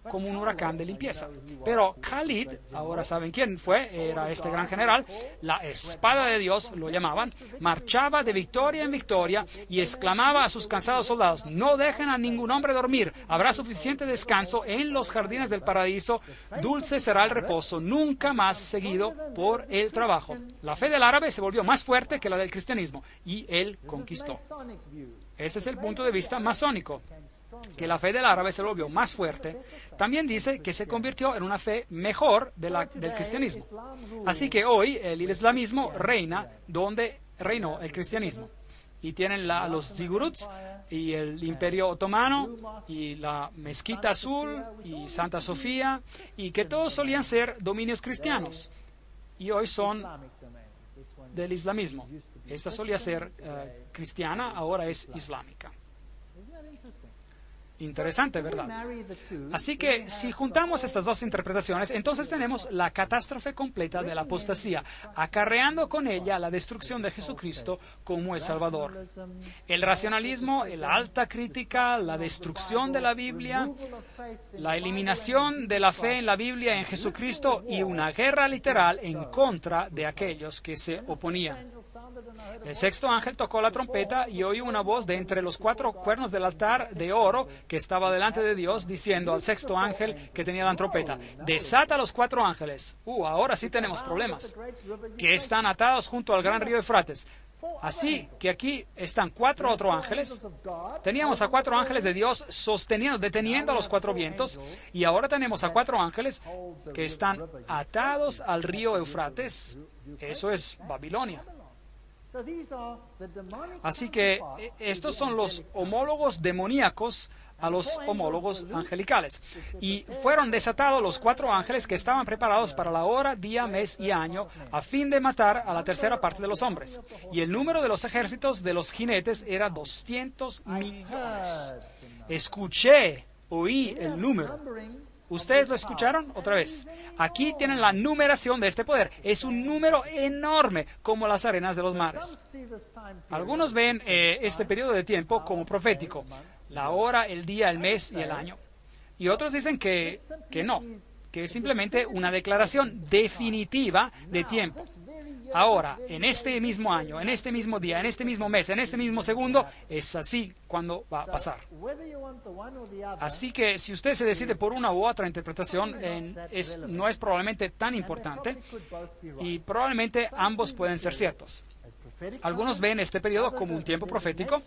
A: como un huracán de limpieza. Pero Khalid, ahora saben quién fue, era este gran general, la espada de Dios lo llamaban, marchaba de victoria en victoria y exclamaba a sus cansados soldados: no dejen a ningún hombre dormir, habrá suficiente descanso en los jardines del paraíso, dulce será el reposo, nunca más seguido por el trabajo. La fe del árabe se volvió más fuerte que la del cristianismo y él conquistó. Este es el punto de vista masónico, que la fe del árabe se volvió más fuerte. También dice que se convirtió en una fe mejor del cristianismo. Así que hoy el islamismo reina donde reinó el cristianismo. Y tienen los ziguruts y el Imperio Otomano y la Mezquita Azul y Santa Sofía, y que todos solían ser dominios cristianos y hoy son del islamismo. Esta solía ser cristiana, ahora es islámica. Interesante, ¿verdad? Así que si juntamos estas 2 interpretaciones, entonces tenemos la catástrofe completa de la apostasía, acarreando con ella la destrucción de Jesucristo como el Salvador. El racionalismo, la alta crítica, la destrucción de la Biblia, la eliminación de la fe en la Biblia en Jesucristo y una guerra literal en contra de aquellos que se oponían. El 6º ángel tocó la trompeta y oí una voz de entre los 4 cuernos del altar de oro que estaba delante de Dios, diciendo al 6º ángel que tenía la trompeta: desata a los 4 ángeles. Ahora sí tenemos problemas, que están atados junto al gran río Eufrates. Así que aquí están 4 otros ángeles. Teníamos a 4 ángeles de Dios deteniendo a los 4 vientos, y ahora tenemos a 4 ángeles que están atados al río Eufrates. Eso es Babilonia. Así que estos son los homólogos demoníacos a los homólogos angelicales. Y fueron desatados los 4 ángeles que estaban preparados para la hora, día, mes y año, a fin de matar a la tercera parte de los hombres. Y el número de los ejércitos de los jinetes era 200 millones. Oí el número. ¿Ustedes lo escucharon? Otra vez. Aquí tienen la numeración de este poder. Es un número enorme, como las arenas de los mares. Algunos ven este periodo de tiempo como profético: la hora, el día, el mes y el año. Y otros dicen que no, que es simplemente una declaración definitiva de tiempo. Ahora, en este mismo año, en este mismo día, en este mismo mes, en este mismo segundo, es así cuando va a pasar. Así que si usted se decide por una u otra interpretación, no es probablemente tan importante y probablemente ambos pueden ser ciertos. Algunos ven este periodo como un tiempo profético,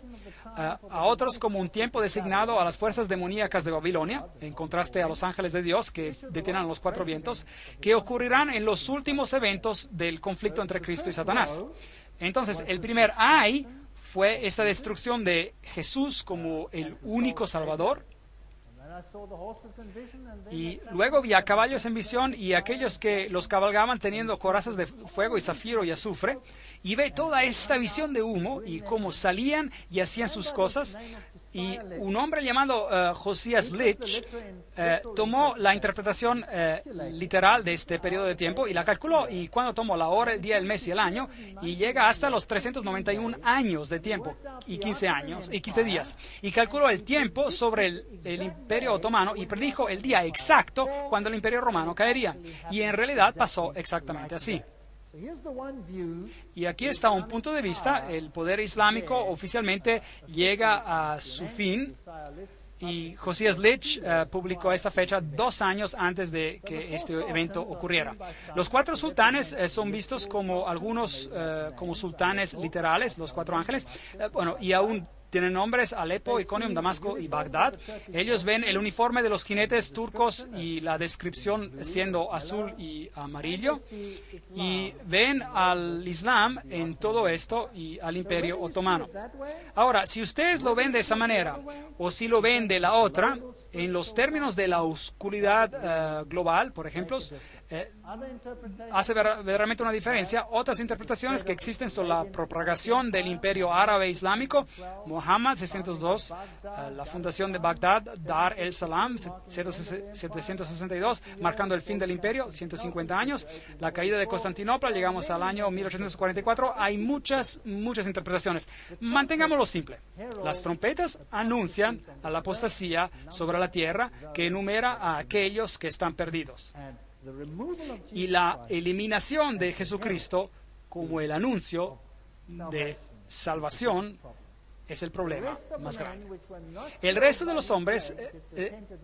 A: a otros como un tiempo designado a las fuerzas demoníacas de Babilonia, en contraste a los ángeles de Dios que detienen a los cuatro vientos, que ocurrirán en los últimos eventos del conflicto entre Cristo y Satanás. Entonces, el primer ay fue esta destrucción de Jesús como el único Salvador. Y luego vi a caballos en visión y aquellos que los cabalgaban teniendo corazas de fuego y zafiro y azufre. Y ve toda esta visión de humo y cómo salían y hacían sus cosas. Y un hombre llamado Josías Litch tomó la interpretación literal de este periodo de tiempo y la calculó. Y cuando tomó la hora, el día, el mes y el año, y llega hasta los 391 años de tiempo y 15 días. Y calculó el tiempo sobre el Imperio Otomano y predijo el día exacto cuando el Imperio Romano caería. Y en realidad pasó exactamente así. Y aquí está un punto de vista. El poder islámico oficialmente llega a su fin y Josías Litch publicó esta fecha 2 años antes de que este evento ocurriera. Los 4 sultanes son vistos como algunos como sultanes literales, los 4 ángeles, y aún tienen nombres: Alepo, Iconium, Damasco y Bagdad. Ellos ven el uniforme de los jinetes turcos y la descripción siendo azul y amarillo. Y ven al Islam en todo esto y al Imperio Otomano. Ahora, si ustedes lo ven de esa manera o si lo ven de la otra, en los términos de la oscuridad global, por ejemplo, hace verdaderamente una diferencia. Otras interpretaciones que existen son la propagación del Imperio Árabe Islámico, Muhammad 602, la fundación de Bagdad, Dar el Salam 762, marcando el fin del imperio, 150 años, la caída de Constantinopla, llegamos al año 1844. Hay muchas interpretaciones. Mantengámoslo simple. Las trompetas anuncian a la apostasía sobre la tierra, que enumera a aquellos que están perdidos. Y la eliminación de Jesucristo como el anuncio de salvación es el problema más grande. El resto de los hombres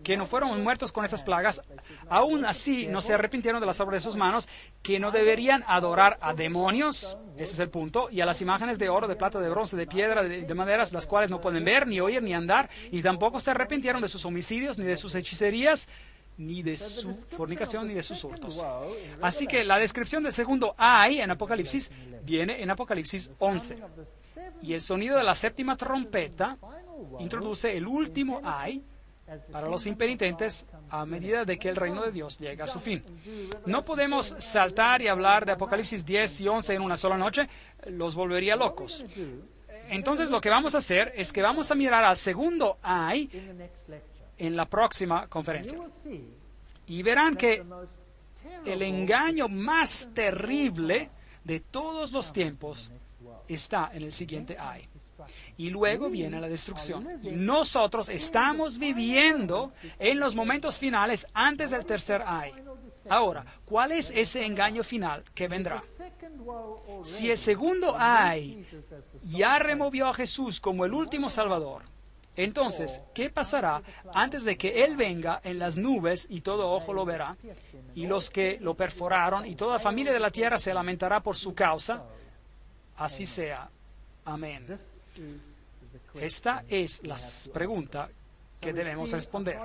A: que no fueron muertos con estas plagas, aún así no se arrepintieron de las obras de sus manos, que no deberían adorar a demonios, ese es el punto, y a las imágenes de oro, de plata, de bronce, de piedra, de maderas, las cuales no pueden ver, ni oír, ni andar, y tampoco se arrepintieron de sus homicidios, ni de sus hechicerías, ni de su fornicación, ni de sus hurtos. Así que la descripción del segundo ay en Apocalipsis viene en Apocalipsis 11. Y el sonido de la séptima trompeta introduce el último ay para los impenitentes a medida de que el reino de Dios llega a su fin. No podemos saltar y hablar de Apocalipsis 10 y 11 en una sola noche, los volvería locos. Entonces lo que vamos a hacer es que vamos a mirar al segundo ay en la próxima conferencia. Y verán que el engaño más terrible de todos los tiempos está en el siguiente ay. Y luego viene la destrucción. Y nosotros estamos viviendo en los momentos finales antes del tercer ay. Ahora, ¿cuál es ese engaño final que vendrá? Si el segundo ay ya removió a Jesús como el último Salvador, entonces, ¿qué pasará antes de que Él venga en las nubes y todo ojo lo verá? Y los que lo perforaron y toda familia de la tierra se lamentará por su causa. Así sea. Amén. Esta es la pregunta que debemos responder.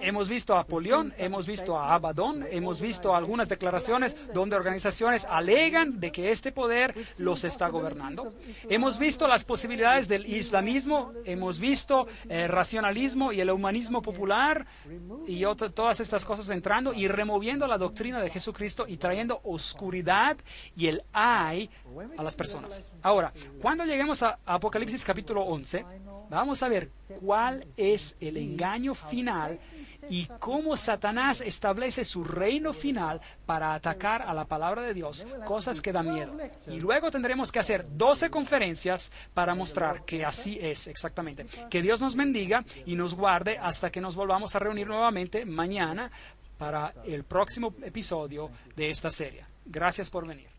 A: Hemos visto a Apolión, hemos visto a Abadón, hemos visto algunas declaraciones donde organizaciones alegan de que este poder los está gobernando. Hemos visto las posibilidades del islamismo, hemos visto el racionalismo y el humanismo popular y todas estas cosas entrando y removiendo la doctrina de Jesucristo y trayendo oscuridad y el ay a las personas. Ahora, cuando lleguemos a Apocalipsis capítulo 11, vamos a ver cuál es el engaño final y cómo Satanás establece su reino final para atacar a la palabra de Dios, cosas que dan miedo. Y luego tendremos que hacer 12 conferencias para mostrar que así es exactamente. Que Dios nos bendiga y nos guarde hasta que nos volvamos a reunir nuevamente mañana para el próximo episodio de esta serie. Gracias por venir.